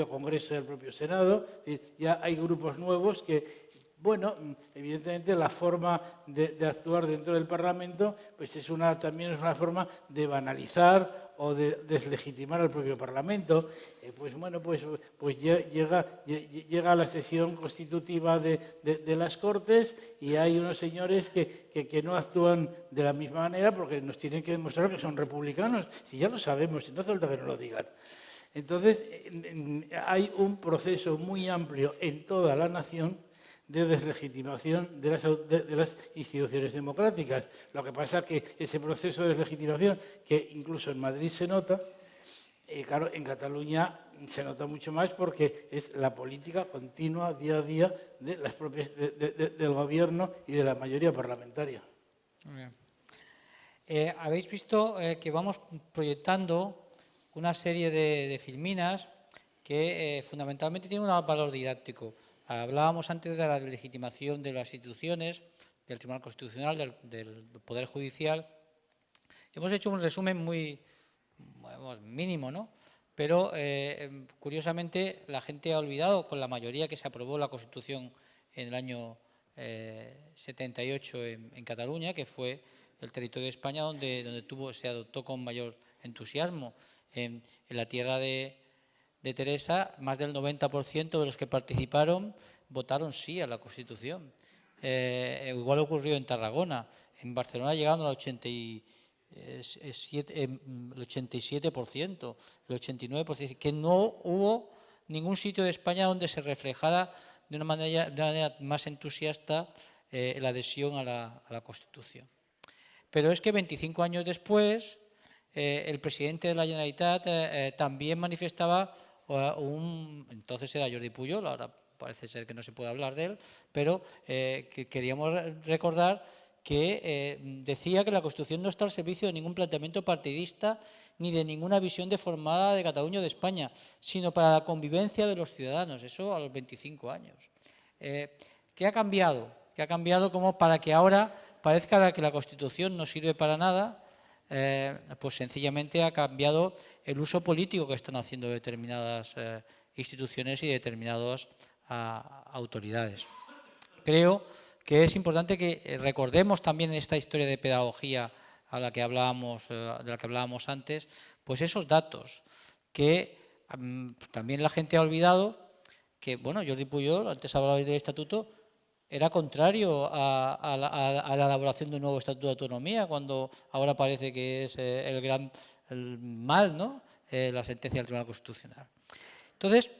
Congreso y al propio Senado. Es decir, ya hay grupos nuevos que, bueno, evidentemente la forma de actuar dentro del Parlamento pues también es una forma de banalizar o de deslegitimar al propio Parlamento. Pues llega la sesión constitutiva de las Cortes y hay unos señores que no actúan de la misma manera porque nos tienen que demostrar que son republicanos. Si ya lo sabemos, si no hace falta que nos lo digan. Entonces, hay un proceso muy amplio en toda la nación de deslegitimación de las instituciones democráticas. Lo que pasa es que ese proceso de deslegitimación, que incluso en Madrid se nota, claro, en Cataluña se nota mucho más porque es la política continua, día a día, del gobierno y de la mayoría parlamentaria. Muy bien. Habéis visto que vamos proyectando una serie de filminas que fundamentalmente tienen un valor didáctico. Hablábamos antes de la legitimación de las instituciones, del Tribunal Constitucional, del Poder Judicial. Hemos hecho un resumen muy mínimo, ¿no? Pero, curiosamente, la gente ha olvidado, con la mayoría que se aprobó la Constitución en el año 78 en Cataluña, que fue el territorio de España donde se adoptó con mayor entusiasmo. En la tierra de Teresa, más del 90% de los que participaron votaron sí a la Constitución. Igual ocurrió en Tarragona. En Barcelona llegaron al 87%, el 89%, que no hubo ningún sitio de España donde se reflejara de una manera más entusiasta la adhesión a la Constitución. Pero es que 25 años después, el presidente de la Generalitat también manifestaba entonces era Jordi Pujol, ahora parece ser que no se puede hablar de él, pero que queríamos recordar que decía que la Constitución no está al servicio de ningún planteamiento partidista ni de ninguna visión deformada de Cataluña o de España, sino para la convivencia de los ciudadanos, eso a los 25 años. ¿Qué ha cambiado? ¿Qué ha cambiado como para que ahora parezca que la Constitución no sirve para nada? Pues sencillamente ha cambiado el uso político que están haciendo determinadas instituciones y determinadas autoridades. Creo que es importante que recordemos también en esta historia de pedagogía de la que hablábamos antes, pues esos datos que también la gente ha olvidado, que bueno, Jordi Pujol, antes hablaba del estatuto, era contrario a la elaboración de un nuevo estatuto de autonomía, cuando ahora parece que es el mal, ¿no? La sentencia del Tribunal Constitucional. Entonces,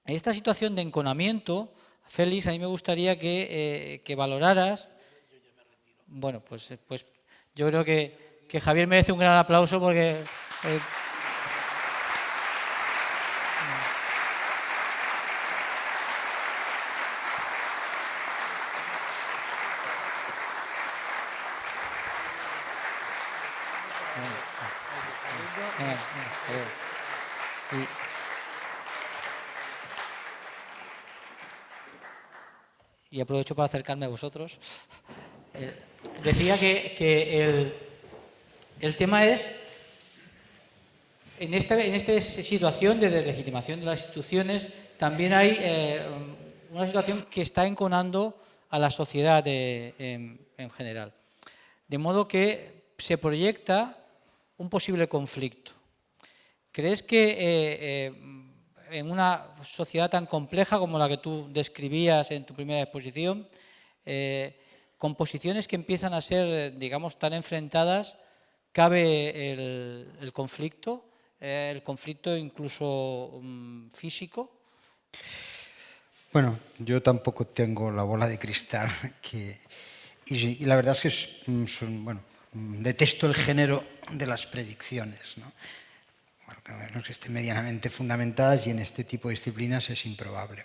en esta situación de enconamiento, Félix, a mí me gustaría que valoraras Bueno, pues yo creo que Javier merece un gran aplauso porque... Y aprovecho para acercarme a vosotros. Decía que el tema es, en esta situación de deslegitimación de las instituciones, también hay una situación que está enconando a la sociedad en general. De modo que se proyecta un posible conflicto. ¿Crees que en una sociedad tan compleja como la que tú describías en tu primera exposición, con posiciones que empiezan a ser, digamos, tan enfrentadas, cabe el conflicto incluso físico? Bueno, yo tampoco tengo la bola de cristal y la verdad es que detesto el género de las predicciones, ¿no? Bueno, que estén medianamente fundamentadas y en este tipo de disciplinas es improbable.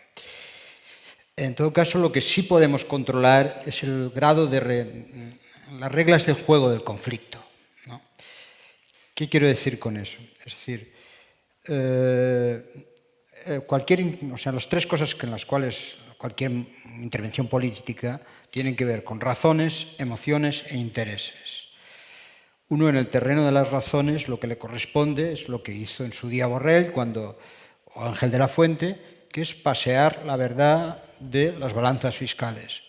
En todo caso, lo que sí podemos controlar es el grado de las reglas del juego del conflicto, ¿no? ¿Qué quiero decir con eso? Es decir, las tres cosas en las cuales cualquier intervención política tienen que ver con razones, emociones e intereses. Uno, en el terreno de las razones, lo que le corresponde es lo que hizo en su día Borrell o Ángel de la Fuente, que es pasear la verdad de las balanzas fiscales.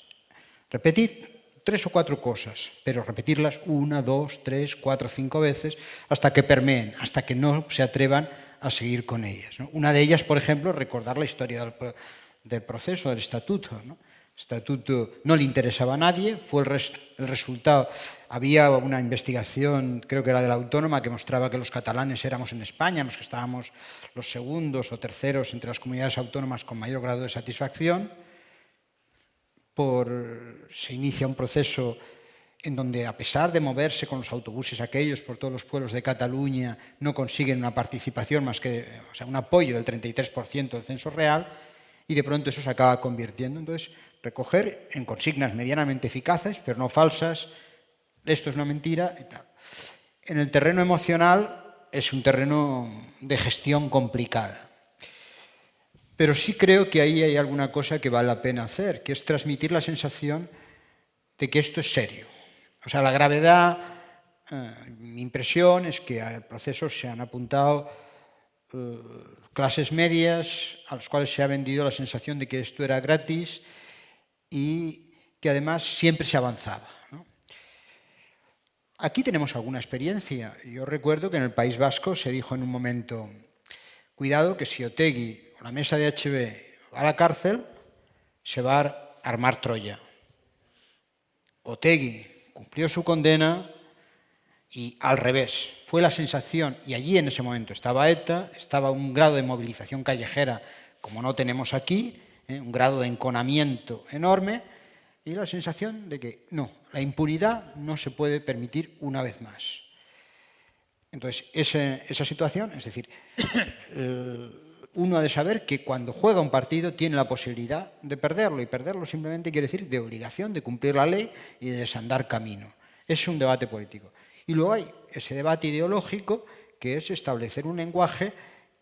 Repetir 3 o 4 cosas, pero repetirlas 1, 2, 3, 4, 5 veces hasta que permeen, hasta que no se atrevan a seguir con ellas, ¿no? Una de ellas, por ejemplo, recordar la historia del proceso, del estatuto, ¿no? El estatuto no le interesaba a nadie, fue el resultado. Había una investigación, creo que era de la Autónoma, que mostraba que los catalanes éramos en España, los que estábamos los segundos o terceros entre las comunidades autónomas con mayor grado de satisfacción. Se inicia un proceso en donde, a pesar de moverse con los autobuses aquellos por todos los pueblos de Cataluña, no consiguen una participación más que, un apoyo del 33% del censo real, y de pronto eso se acaba convirtiendo. Entonces, recoger en consignas medianamente eficaces, pero no falsas, esto es una mentira y tal. En el terreno emocional es un terreno de gestión complicada. Pero sí creo que ahí hay alguna cosa que vale la pena hacer, que es transmitir la sensación de que esto es serio. O sea, la gravedad, mi impresión es que al proceso se han apuntado clases medias a las cuales se ha vendido la sensación de que esto era gratis y que además siempre se avanzaba, ¿no? Aquí tenemos alguna experiencia. Yo recuerdo que en el País Vasco se dijo en un momento, cuidado que si Otegi o la mesa de HB va a la cárcel, se va a armar Troya. Otegi cumplió su condena y al revés. Fue la sensación, y allí en ese momento estaba ETA, estaba un grado de movilización callejera como no tenemos aquí, un grado de enconamiento enorme, y la sensación de que no, la impunidad no se puede permitir una vez más. Entonces, esa situación, es decir, uno ha de saber que cuando juega un partido tiene la posibilidad de perderlo, y perderlo simplemente quiere decir de obligación, de cumplir la ley y de desandar camino. Es un debate político. Y luego hay ese debate ideológico que es establecer un lenguaje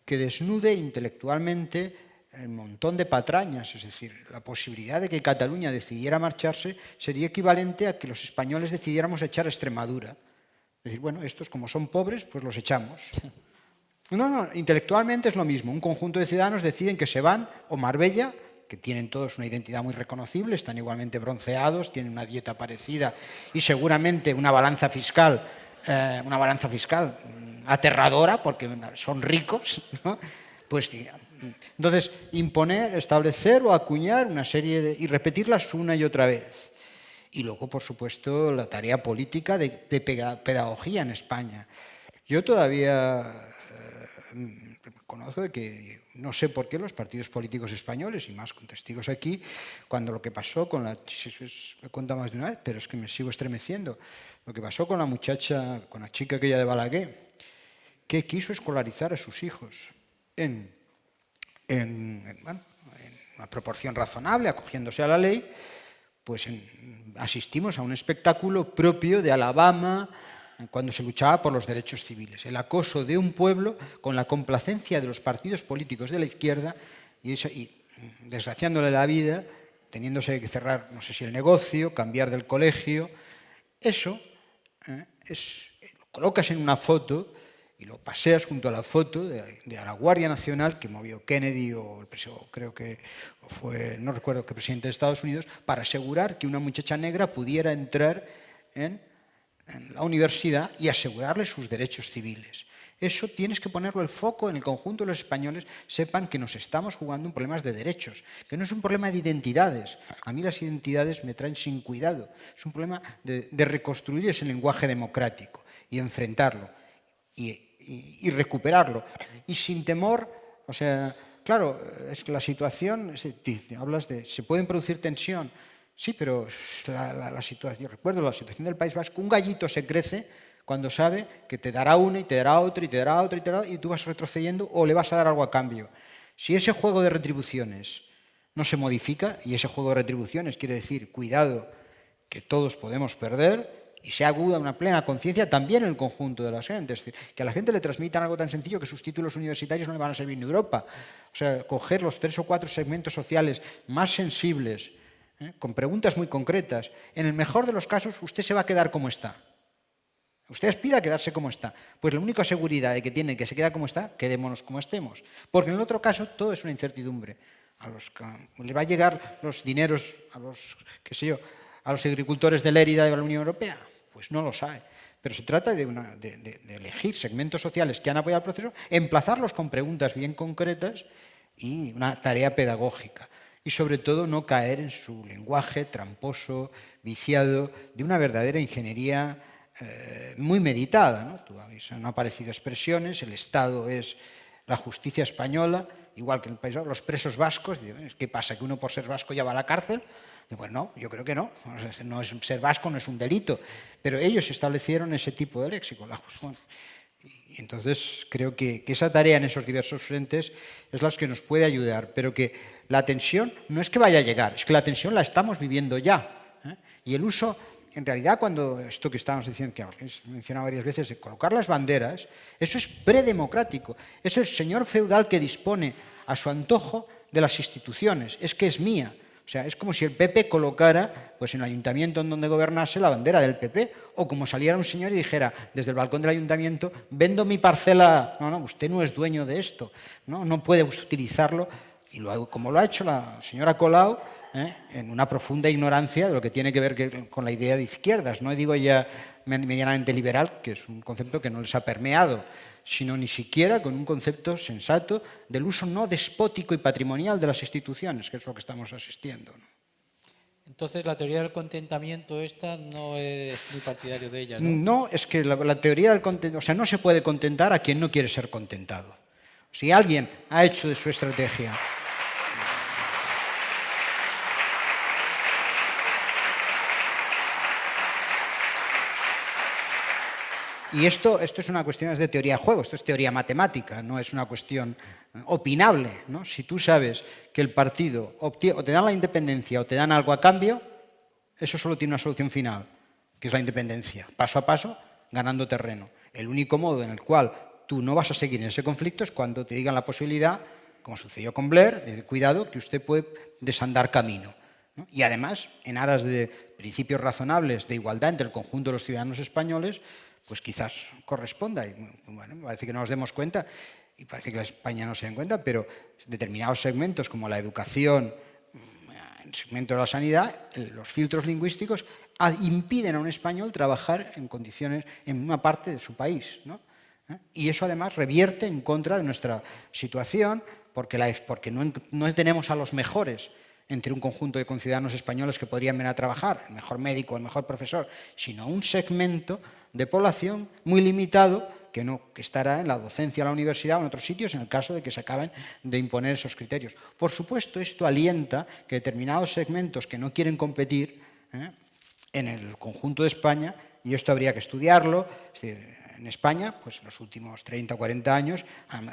que desnude intelectualmente el montón de patrañas, es decir, la posibilidad de que Cataluña decidiera marcharse sería equivalente a que los españoles decidiéramos echar a Extremadura. Es decir, bueno, estos como son pobres, pues los echamos. No, intelectualmente es lo mismo. Un conjunto de ciudadanos deciden que se van, o Marbella, que tienen todos una identidad muy reconocible, están igualmente bronceados, tienen una dieta parecida y seguramente una balanza fiscal aterradora porque son ricos, ¿no? Pues entonces imponer, establecer o acuñar una serie y repetirlas una y otra vez. Y luego, por supuesto, la tarea política de pedagogía en España. Yo todavía conozco de que no sé por qué los partidos políticos españoles, y más con testigos aquí, cuando lo que pasó con la... Lo he contado más de una vez, pero es que me sigo estremeciendo. Lo que pasó con la muchacha, con la chica aquella de Balaguer, que quiso escolarizar a sus hijos en una proporción razonable, acogiéndose a la ley, pues asistimos a un espectáculo propio de Alabama, cuando se luchaba por los derechos civiles. El acoso de un pueblo con la complacencia de los partidos políticos de la izquierda y desgraciándole la vida, teniéndose que cerrar, no sé si el negocio, cambiar del colegio. Eso lo colocas en una foto y lo paseas junto a la foto de la Guardia Nacional que movió Kennedy o creo que fue, no recuerdo qué presidente de Estados Unidos, para asegurar que una muchacha negra pudiera entrar en la universidad y asegurarle sus derechos civiles. Eso tienes que ponerlo el foco en el conjunto de los españoles, sepan que nos estamos jugando en problemas de derechos, que no es un problema de identidades. A mí las identidades me traen sin cuidado. Es un problema de reconstruir ese lenguaje democrático y enfrentarlo y recuperarlo. Y sin temor, o sea, claro, es que la situación, hablas de, se pueden producir tensión. Sí, pero la situación, yo recuerdo la situación del País Vasco, un gallito se crece cuando sabe que te dará una y te dará otra y te dará otra y te dará otra y tú vas retrocediendo o le vas a dar algo a cambio. Si ese juego de retribuciones no se modifica, y ese juego de retribuciones quiere decir, cuidado, que todos podemos perder, y se aguda una plena conciencia también en el conjunto de la gente. Es decir, que a la gente le transmitan algo tan sencillo que sus títulos universitarios no le van a servir en Europa. O sea, coger los 3 o 4 segmentos sociales más sensibles, con preguntas muy concretas. En el mejor de los casos, usted se va a quedar como está. Usted aspira a quedarse como está. Pues la única seguridad de que tiene que se queda como está, quedémonos como estemos. Porque en el otro caso todo es una incertidumbre. Le va a llegar los dineros a los, qué sé yo, a los agricultores de Lérida de la Unión Europea. Pues no lo sabe. Pero se trata de elegir segmentos sociales que han apoyado el proceso, emplazarlos con preguntas bien concretas y una tarea pedagógica. Y sobre todo no caer en su lenguaje tramposo, viciado, de una verdadera ingeniería muy meditada, ¿no? Han aparecido expresiones, el Estado es la justicia española, igual que en el País Vasco, los presos vascos, ¿qué pasa? ¿Que uno por ser vasco ya va a la cárcel? Pues no, yo creo que no. No es, ser vasco no es un delito, pero ellos establecieron ese tipo de léxico. Y entonces creo que esa tarea en esos diversos frentes es la que nos puede ayudar, pero que la tensión no es que vaya a llegar, es que la tensión la estamos viviendo ya. Y el uso, en realidad, cuando esto que estábamos diciendo, que he mencionado varias veces, de colocar las banderas, eso es predemocrático. Es el señor feudal que dispone a su antojo de las instituciones, es que es mía. O sea, es como si el PP colocara, pues en el ayuntamiento en donde gobernase, la bandera del PP, o como saliera un señor y dijera desde el balcón del ayuntamiento, vendo mi parcela, no, usted no es dueño de esto, no puede utilizarlo, y como lo ha hecho la señora Colau, en una profunda ignorancia de lo que tiene que ver con la idea de izquierdas, no digo ya medianamente liberal, que es un concepto que no les ha permeado, sino ni siquiera con un concepto sensato del uso no despótico y patrimonial de las instituciones, que es lo que estamos asistiendo, ¿no? Entonces, la teoría del contentamiento esta no es muy partidario de ella, ¿no? No, es que la teoría del contentamiento, o sea, no se puede contentar a quien no quiere ser contentado. Si alguien ha hecho de su estrategia... Y esto es una cuestión de teoría de juego, esto es teoría matemática, no es una cuestión opinable, ¿no? Si tú sabes que el partido o te dan la independencia o te dan algo a cambio, eso solo tiene una solución final, que es la independencia, paso a paso, ganando terreno. El único modo en el cual tú no vas a seguir en ese conflicto es cuando te digan la posibilidad, como sucedió con Blair, de cuidado, que usted puede desandar camino, ¿no? Y además, en aras de principios razonables de igualdad entre el conjunto de los ciudadanos españoles, pues quizás corresponda. Y bueno, parece que no nos demos cuenta y parece que la España no se den cuenta, pero determinados segmentos como la educación, el segmento de la sanidad, los filtros lingüísticos impiden a un español trabajar en condiciones en una parte de su país, ¿no? Y eso además revierte en contra de nuestra situación porque no tenemos a los mejores entre un conjunto de conciudadanos españoles que podrían venir a trabajar, el mejor médico, el mejor profesor, sino un segmento de población muy limitado que estará en la docencia de la universidad o en otros sitios en el caso de que se acaben de imponer esos criterios. Por supuesto, esto alienta que determinados segmentos que no quieren competir en el conjunto de España, y esto habría que estudiarlo, es decir, en España, pues en los últimos 30 o 40 años,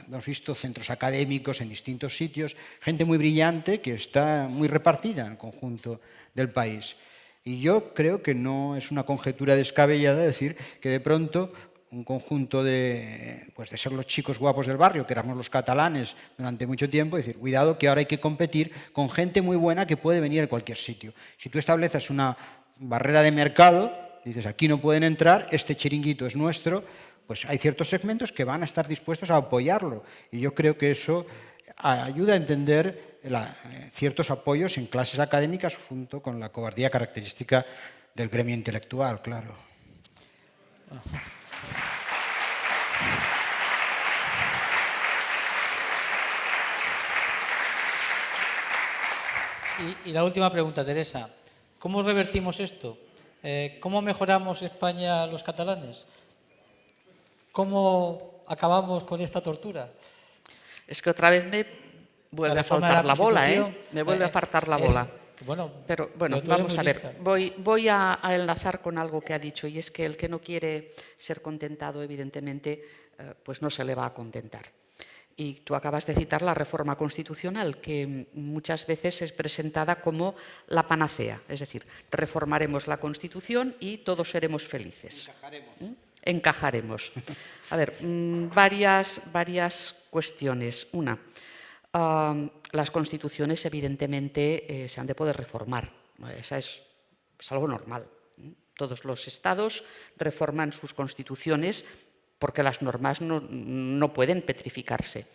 hemos visto centros académicos en distintos sitios, gente muy brillante que está muy repartida en el conjunto del país. Y yo creo que no es una conjetura descabellada decir que de pronto un conjunto de ser los chicos guapos del barrio, que éramos los catalanes durante mucho tiempo, decir, cuidado que ahora hay que competir con gente muy buena que puede venir de cualquier sitio. Si tú estableces una barrera de mercado, dices, aquí no pueden entrar, este chiringuito es nuestro, pues hay ciertos segmentos que van a estar dispuestos a apoyarlo. Y yo creo que eso ayuda a entender ciertos apoyos en clases académicas junto con la cobardía característica del gremio intelectual, claro. Y la última pregunta, Teresa. ¿Cómo revertimos esto? ¿Cómo mejoramos España los catalanes? ¿Cómo acabamos con esta tortura? Es que otra vez me vuelve a faltar la bola, Me vuelve a faltar la bola. Pero bueno, vamos a ver. Voy a enlazar con algo que ha dicho, y es que el que no quiere ser contentado, evidentemente, pues no se le va a contentar. Y tú acabas de citar la reforma constitucional, que muchas veces es presentada como la panacea. Es decir, reformaremos la Constitución y todos seremos felices. Encajaremos. A ver, varias cuestiones. Una, las constituciones evidentemente se han de poder reformar. Esa es algo normal. Todos los estados reforman sus constituciones porque las normas no pueden petrificarse.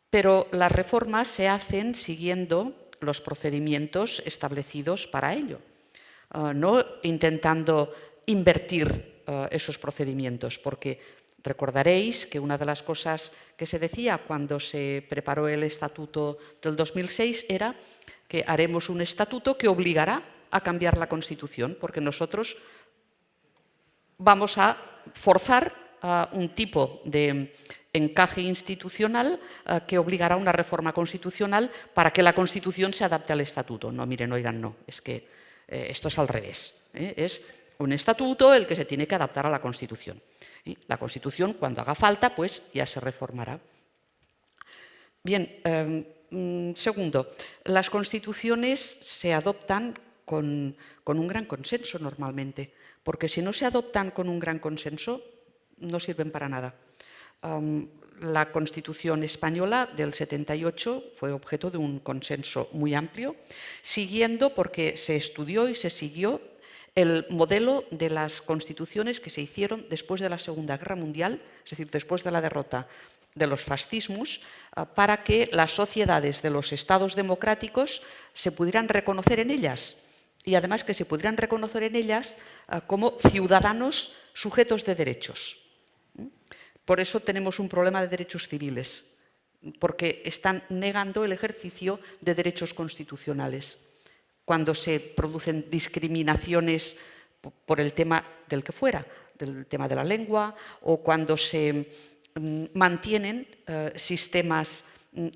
Pero las reformas se hacen siguiendo los procedimientos establecidos para ello, no intentando invertir esos procedimientos, porque recordaréis que una de las cosas que se decía cuando se preparó el Estatuto del 2006 era que haremos un estatuto que obligará a cambiar la Constitución, porque nosotros vamos a forzar un tipo de encaje institucional que obligará a una reforma constitucional para que la Constitución se adapte al Estatuto. No, miren, oigan, no, es que esto es al revés. Es un estatuto el que se tiene que adaptar a la Constitución. Y la Constitución, cuando haga falta, pues ya se reformará. Bien, segundo, las constituciones se adoptan con un gran consenso normalmente, porque si no se adoptan con un gran consenso, no sirven para nada. La Constitución española del 78 fue objeto de un consenso muy amplio, siguiendo, porque se estudió y se siguió el modelo de las constituciones que se hicieron después de la Segunda Guerra Mundial, es decir, después de la derrota de los fascismos, para que las sociedades de los estados democráticos se pudieran reconocer en ellas, y además que se pudieran reconocer en ellas como ciudadanos sujetos de derechos. Por eso tenemos un problema de derechos civiles, porque están negando el ejercicio de derechos constitucionales. Cuando se producen discriminaciones por el tema del que fuera, del tema de la lengua, o cuando se mantienen sistemas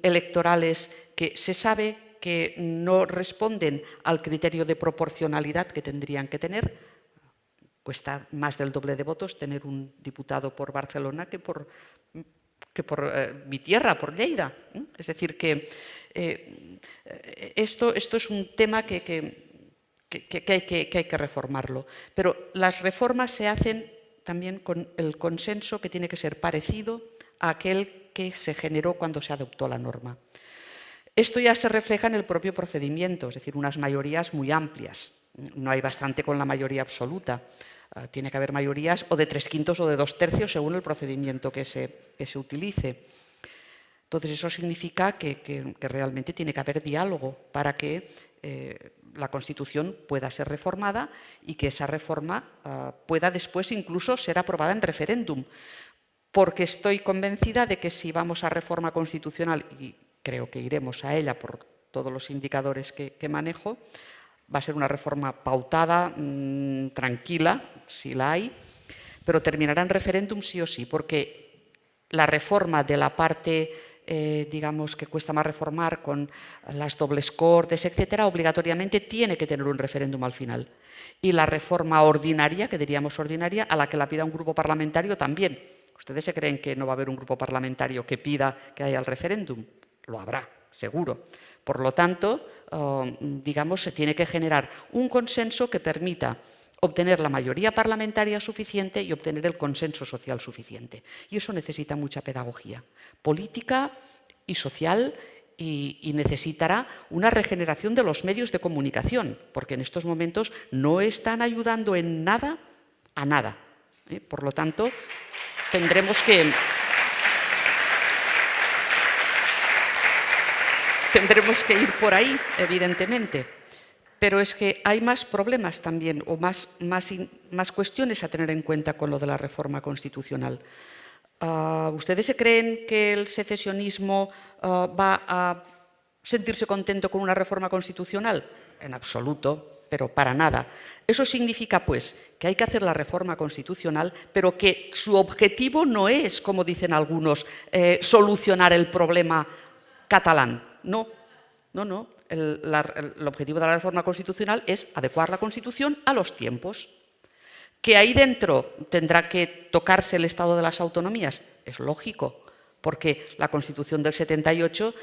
electorales que se sabe que no responden al criterio de proporcionalidad que tendrían que tener. Cuesta más del doble de votos tener un diputado por Barcelona que por mi tierra, por Lleida. Es decir, que esto es un tema que hay que reformarlo. Pero las reformas se hacen también con el consenso que tiene que ser parecido a aquel que se generó cuando se adoptó la norma. Esto ya se refleja en el propio procedimiento, es decir, unas mayorías muy amplias. No hay bastante con la mayoría absoluta. Tiene que haber mayorías o de 3/5 o de 2/3 según el procedimiento que se utilice. Entonces, eso significa que realmente tiene que haber diálogo para que la Constitución pueda ser reformada y que esa reforma pueda después incluso ser aprobada en referéndum. Porque estoy convencida de que si vamos a reforma constitucional, y creo que iremos a ella por todos los indicadores que manejo, va a ser una reforma pautada, tranquila, si la hay, pero terminará en referéndum sí o sí, porque la reforma de la parte, digamos, que cuesta más reformar con las dobles cortes, etcétera, obligatoriamente tiene que tener un referéndum al final. Y la reforma ordinaria, que diríamos ordinaria, a la que la pida un grupo parlamentario también. ¿Ustedes se creen que no va a haber un grupo parlamentario que pida que haya el referéndum? Lo habrá, seguro. Por lo tanto, digamos, se tiene que generar un consenso que permita obtener la mayoría parlamentaria suficiente y obtener el consenso social suficiente. Y eso necesita mucha pedagogía política y social, y necesitará una regeneración de los medios de comunicación, porque en estos momentos no están ayudando en nada a nada. Por lo tanto, tendremos que ir por ahí, evidentemente. Pero es que hay más problemas también, o más cuestiones a tener en cuenta con lo de la reforma constitucional. ¿Ustedes se creen que el secesionismo va a sentirse contento con una reforma constitucional? En absoluto, pero para nada. Eso significa, pues, que hay que hacer la reforma constitucional, pero que su objetivo no es, como dicen algunos, solucionar el problema catalán. No, no, no. El objetivo de la reforma constitucional es adecuar la Constitución a los tiempos. ¿Que ahí dentro tendrá que tocarse el estado de las autonomías? Es lógico, porque la Constitución del 78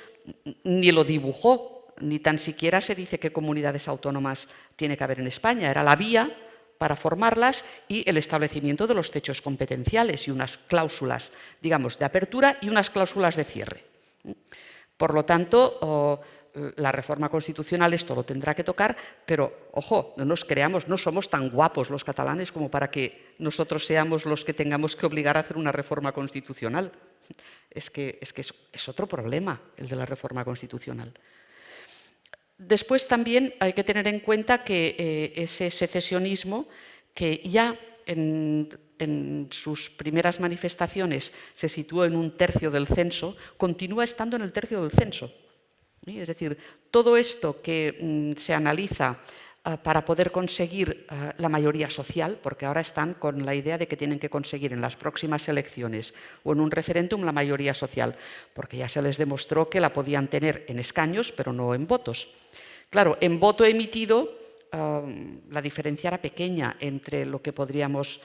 ni lo dibujó, ni tan siquiera se dice qué comunidades autónomas tiene que haber en España. Era la vía para formarlas y el establecimiento de los techos competenciales y unas cláusulas, digamos, de apertura y unas cláusulas de cierre. Por lo tanto, la reforma constitucional esto lo tendrá que tocar, pero, ojo, no nos creamos, no somos tan guapos los catalanes como para que nosotros seamos los que tengamos que obligar a hacer una reforma constitucional. Es que es otro problema el de la reforma constitucional. Después también hay que tener en cuenta que ese secesionismo, que ya en sus primeras manifestaciones se situó en 1/3 del censo, continúa estando en el 1/3 del censo. Es decir, todo esto que se analiza para poder conseguir la mayoría social, porque ahora están con la idea de que tienen que conseguir en las próximas elecciones o en un referéndum la mayoría social, porque ya se les demostró que la podían tener en escaños, pero no en votos. Claro, en voto emitido la diferencia era pequeña entre lo que podríamos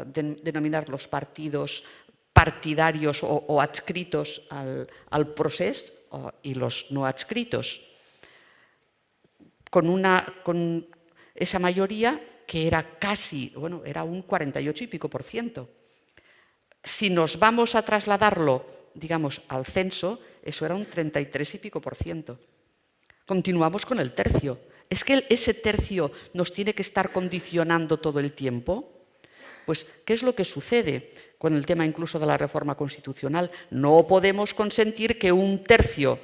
denominar los partidos partidarios o adscritos al procés y los no adscritos, con esa mayoría que era casi, bueno, era un 48 y pico %. Si nos vamos a trasladarlo, digamos, al censo, eso era un 33 y pico %. Continuamos con el tercio. ¿Es que ese tercio nos tiene que estar condicionando todo el tiempo? Pues, ¿qué es lo que sucede con el tema incluso de la reforma constitucional? No podemos consentir que 1/3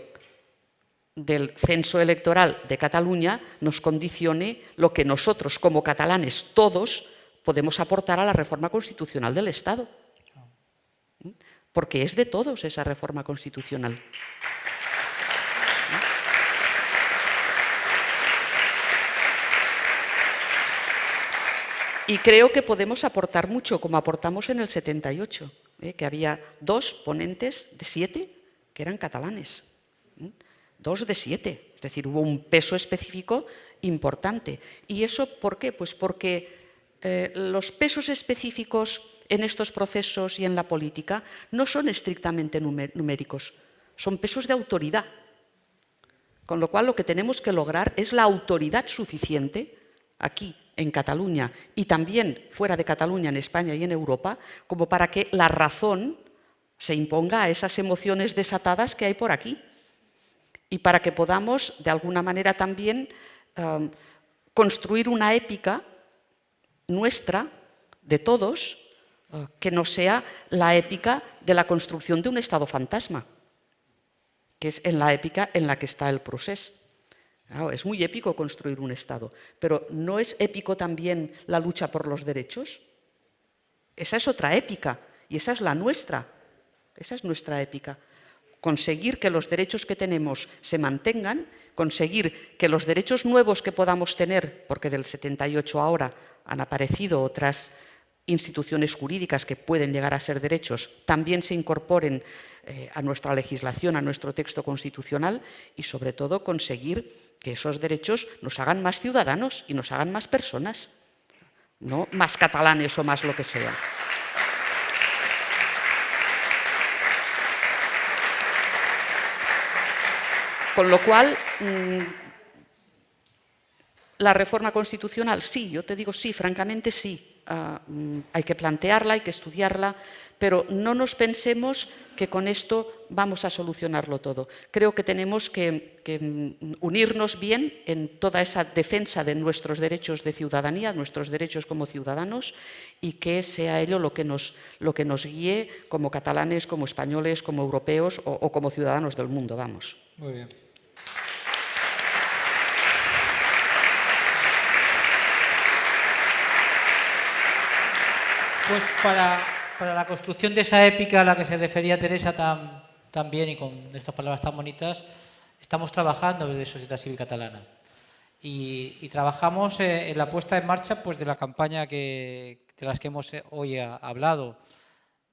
del censo electoral de Cataluña nos condicione lo que nosotros, como catalanes todos, podemos aportar a la reforma constitucional del Estado. Porque es de todos esa reforma constitucional. Y creo que podemos aportar mucho, como aportamos en el 78, que había 2 ponentes de 7 que eran catalanes. 2 de 7, es decir, hubo un peso específico importante. ¿Y eso por qué? Pues porque los pesos específicos en estos procesos y en la política no son estrictamente numéricos, son pesos de autoridad. Con lo cual, lo que tenemos que lograr es la autoridad suficiente aquí, en Cataluña, y también fuera de Cataluña, en España y en Europa, como para que la razón se imponga a esas emociones desatadas que hay por aquí. Y para que podamos, de alguna manera también, construir una épica nuestra, de todos, que no sea la épica de la construcción de un Estado fantasma, que es en la épica en la que está el procés. Claro, es muy épico construir un Estado, pero ¿no es épico también la lucha por los derechos? Esa es otra épica y esa es la nuestra. Esa es nuestra épica. Conseguir que los derechos que tenemos se mantengan, conseguir que los derechos nuevos que podamos tener, porque del 78 ahora han aparecido otras instituciones jurídicas que pueden llegar a ser derechos también se incorporen a nuestra legislación, a nuestro texto constitucional y, sobre todo, conseguir que esos derechos nos hagan más ciudadanos y nos hagan más personas, no más catalanes o más lo que sea. Con lo cual, la reforma constitucional, sí, yo te digo sí, francamente sí. Hay que plantearla, hay que estudiarla, pero no nos pensemos que con esto vamos a solucionarlo todo. Creo que tenemos que unirnos bien en toda esa defensa de nuestros derechos de ciudadanía, nuestros derechos como ciudadanos, y que sea ello lo que nos guíe como catalanes, como españoles, como europeos o como ciudadanos del mundo, vamos. Muy bien. Pues para la construcción de esa épica a la que se refería Teresa tan bien y con estas palabras tan bonitas, estamos trabajando desde Sociedad Civil Catalana. Y trabajamos en la puesta en marcha pues, de la campaña de las que hemos hoy hablado,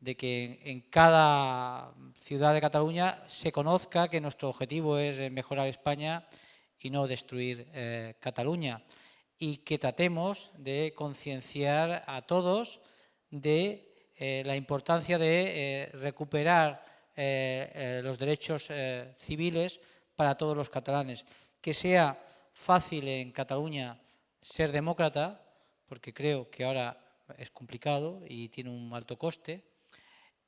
de que en cada ciudad de Cataluña se conozca que nuestro objetivo es mejorar España y no destruir Cataluña, y que tratemos de concienciar a todos de la importancia de recuperar los derechos civiles para todos los catalanes. Que sea fácil en Cataluña ser demócrata, porque creo que ahora es complicado y tiene un alto coste,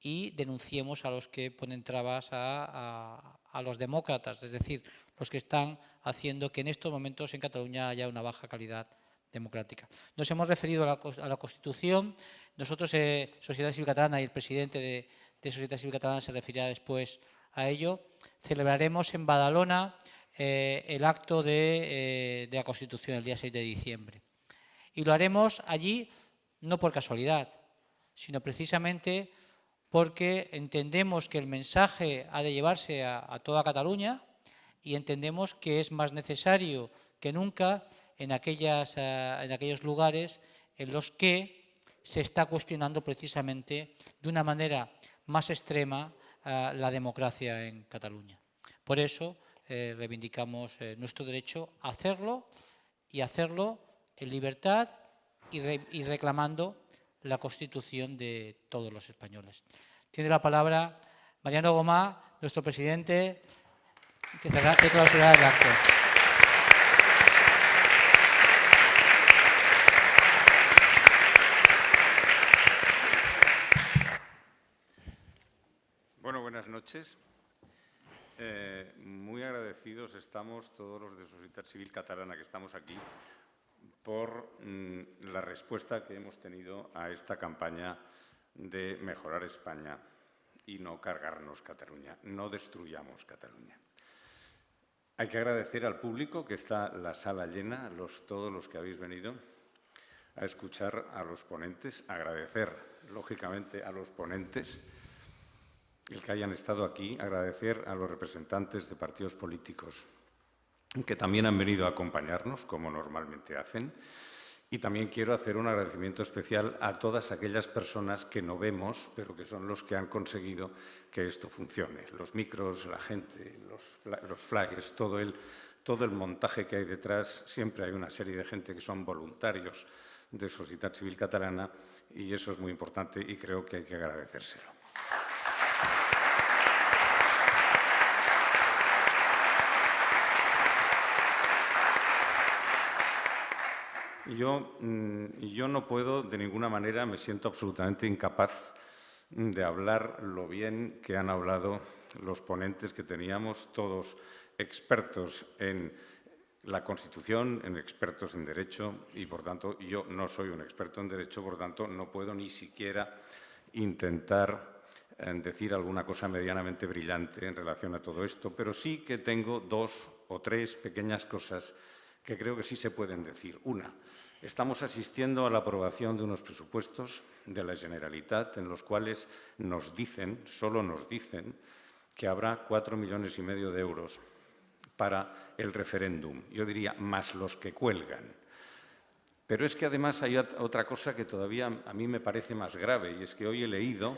y denunciemos a los que ponen trabas a los demócratas, es decir, los que están haciendo que en estos momentos en Cataluña haya una baja calidad democrática. Nos hemos referido a la Constitución. Nosotros, Sociedad Civil Catalana, y el presidente de Sociedad Civil Catalana se referirá después a ello, celebraremos en Badalona el acto de la Constitución el día 6 de diciembre. Y lo haremos allí no por casualidad, sino precisamente porque entendemos que el mensaje ha de llevarse a toda Cataluña y entendemos que es más necesario que nunca en aquellos lugares en los que se está cuestionando precisamente de una manera más extrema la democracia en Cataluña. Por eso reivindicamos nuestro derecho a hacerlo y hacerlo en libertad y reclamando la Constitución de todos los españoles. Tiene la palabra Mariano Gomá, nuestro presidente, que clausurará el acto. Bueno, buenas noches. Muy agradecidos estamos todos los de Sociedad Civil Catalana que estamos aquí por la respuesta que hemos tenido a esta campaña de mejorar España y no cargarnos Cataluña, no destruyamos Cataluña. Hay que agradecer al público que está la sala llena, todos los que habéis venido a escuchar a los ponentes, agradecer, lógicamente, a los ponentes el que hayan estado aquí, agradecer a los representantes de partidos políticos que también han venido a acompañarnos, como normalmente hacen, y también quiero hacer un agradecimiento especial a todas aquellas personas que no vemos, pero que son los que han conseguido que esto funcione. Los micros, la gente, los flyers, todo el montaje que hay detrás. Siempre hay una serie de gente que son voluntarios de Sociedad Civil Catalana y eso es muy importante y creo que hay que agradecérselo. Yo no puedo, de ninguna manera, me siento absolutamente incapaz de hablar lo bien que han hablado los ponentes que teníamos, todos expertos en la Constitución, en expertos en Derecho, y, por tanto, yo no soy un experto en Derecho, por tanto, no puedo ni siquiera intentar decir alguna cosa medianamente brillante en relación a todo esto, pero sí que tengo 2 o 3 pequeñas cosas que creo que sí se pueden decir. Una, estamos asistiendo a la aprobación de unos presupuestos de la Generalitat en los cuales nos dicen, solo nos dicen, que habrá 4,5 millones de euros para el referéndum. Yo diría, más los que cuelgan. Pero es que además hay otra cosa que todavía a mí me parece más grave, y es que hoy he leído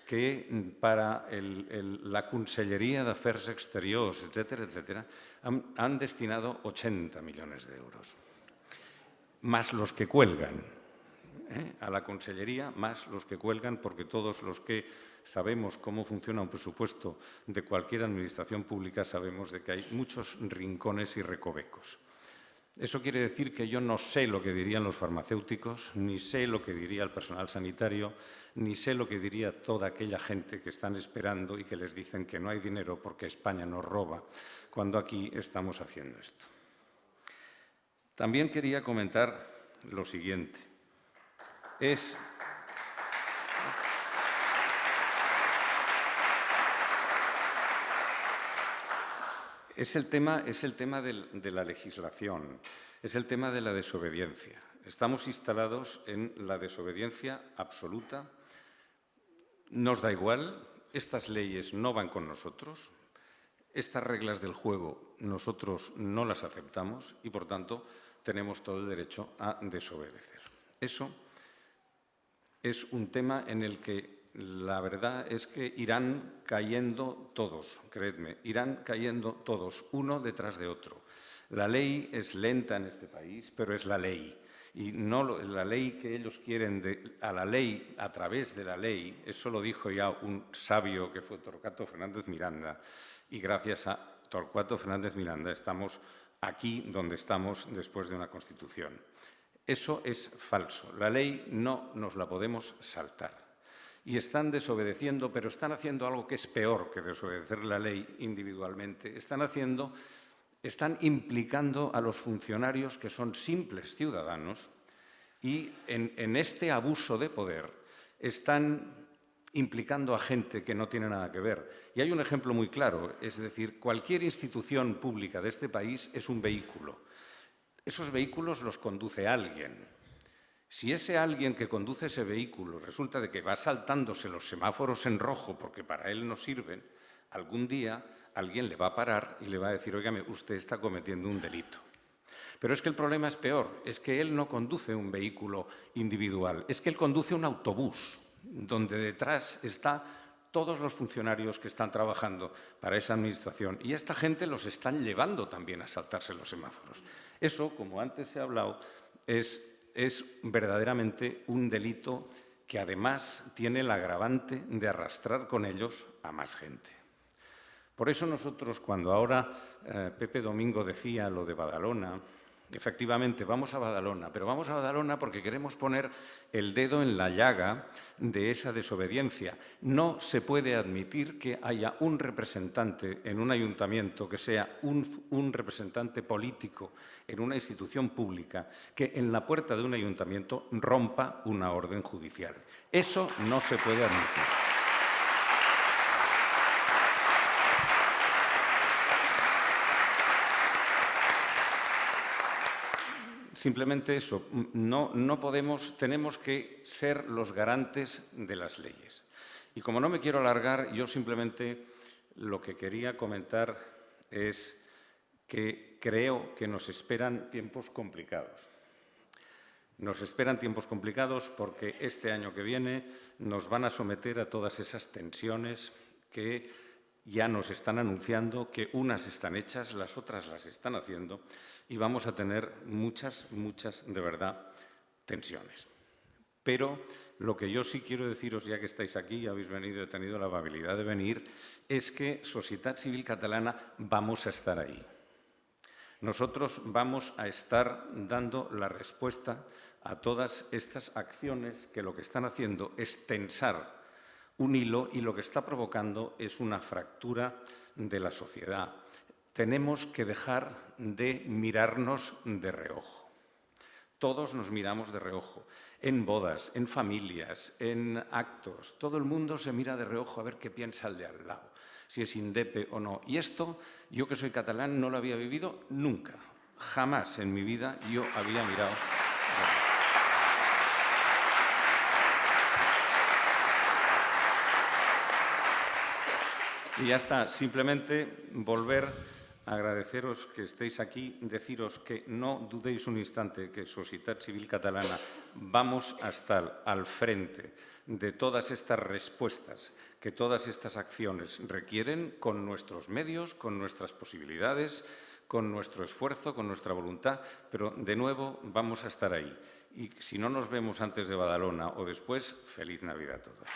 que para la Conselleria d'Afers Exteriors, etcétera, han destinado 80 millones de euros, más los que cuelgan, a la Consellería, más los que cuelgan, porque todos los que sabemos cómo funciona un presupuesto de cualquier administración pública sabemos de que hay muchos rincones y recovecos. Eso quiere decir que yo no sé lo que dirían los farmacéuticos, ni sé lo que diría el personal sanitario, ni sé lo que diría toda aquella gente que están esperando y que les dicen que no hay dinero porque España nos roba, cuando aquí estamos haciendo esto. También quería comentar lo siguiente. Es el tema de la legislación, es el tema de la desobediencia. Estamos instalados en la desobediencia absoluta. Nos da igual, estas leyes no van con nosotros, estas reglas del juego nosotros no las aceptamos y, por tanto, tenemos todo el derecho a desobedecer. Eso es un tema en el que la verdad es que irán cayendo todos, creedme, irán cayendo todos, uno detrás de otro. La ley es lenta en este país, pero es la ley. Y no la ley que ellos quieren, a la ley, a través de la ley, eso lo dijo ya un sabio que fue Torcuato Fernández Miranda, y gracias a Torcuato Fernández Miranda estamos aquí donde estamos después de una Constitución. Eso es falso. La ley no nos la podemos saltar. Y están desobedeciendo, pero están haciendo algo que es peor que desobedecer la ley individualmente. Están implicando a los funcionarios que son simples ciudadanos y en este abuso de poder están implicando a gente que no tiene nada que ver. Y hay un ejemplo muy claro, es decir, cualquier institución pública de este país es un vehículo. Esos vehículos los conduce alguien. Si ese alguien que conduce ese vehículo resulta de que va saltándose los semáforos en rojo porque para él no sirven, algún día alguien le va a parar y le va a decir, óigame, usted está cometiendo un delito. Pero es que el problema es peor, es que él no conduce un vehículo individual, es que él conduce un autobús, donde detrás están todos los funcionarios que están trabajando para esa administración. Y esta gente los están llevando también a saltarse los semáforos. Eso, como antes se ha hablado, es verdaderamente un delito que además tiene el agravante de arrastrar con ellos a más gente. Por eso nosotros, cuando ahora Pepe Domingo decía lo de Badalona, efectivamente, vamos a Badalona, pero vamos a Badalona porque queremos poner el dedo en la llaga de esa desobediencia. No se puede admitir que haya un representante en un ayuntamiento que sea un representante político en una institución pública que en la puerta de un ayuntamiento rompa una orden judicial. Eso no se puede admitir. Simplemente eso, no podemos, tenemos que ser los garantes de las leyes. Y como no me quiero alargar, yo simplemente lo que quería comentar es que creo que nos esperan tiempos complicados. Nos esperan tiempos complicados porque este año que viene nos van a someter a todas esas tensiones que ya nos están anunciando, que unas están hechas, las otras las están haciendo, y vamos a tener muchas, de verdad, tensiones. Pero lo que yo sí quiero deciros, ya que estáis aquí, habéis venido y tenido la amabilidad de venir, es que Societat Civil Catalana vamos a estar ahí. Nosotros vamos a estar dando la respuesta a todas estas acciones que lo que están haciendo es tensar un hilo y lo que está provocando es una fractura de la sociedad. Tenemos que dejar de mirarnos de reojo. Todos nos miramos de reojo, en bodas, en familias, en actos. Todo el mundo se mira de reojo a ver qué piensa el de al lado, si es indepe o no. Y esto, yo que soy catalán, no lo había vivido nunca. Jamás en mi vida yo había mirado. Y ya está, simplemente volver agradeceros que estéis aquí, deciros que no dudéis un instante que Societat Civil Catalana vamos a estar al frente de todas estas respuestas que todas estas acciones requieren con nuestros medios, con nuestras posibilidades, con nuestro esfuerzo, con nuestra voluntad, pero de nuevo vamos a estar ahí. Y si no nos vemos antes de Badalona o después, feliz Navidad a todos.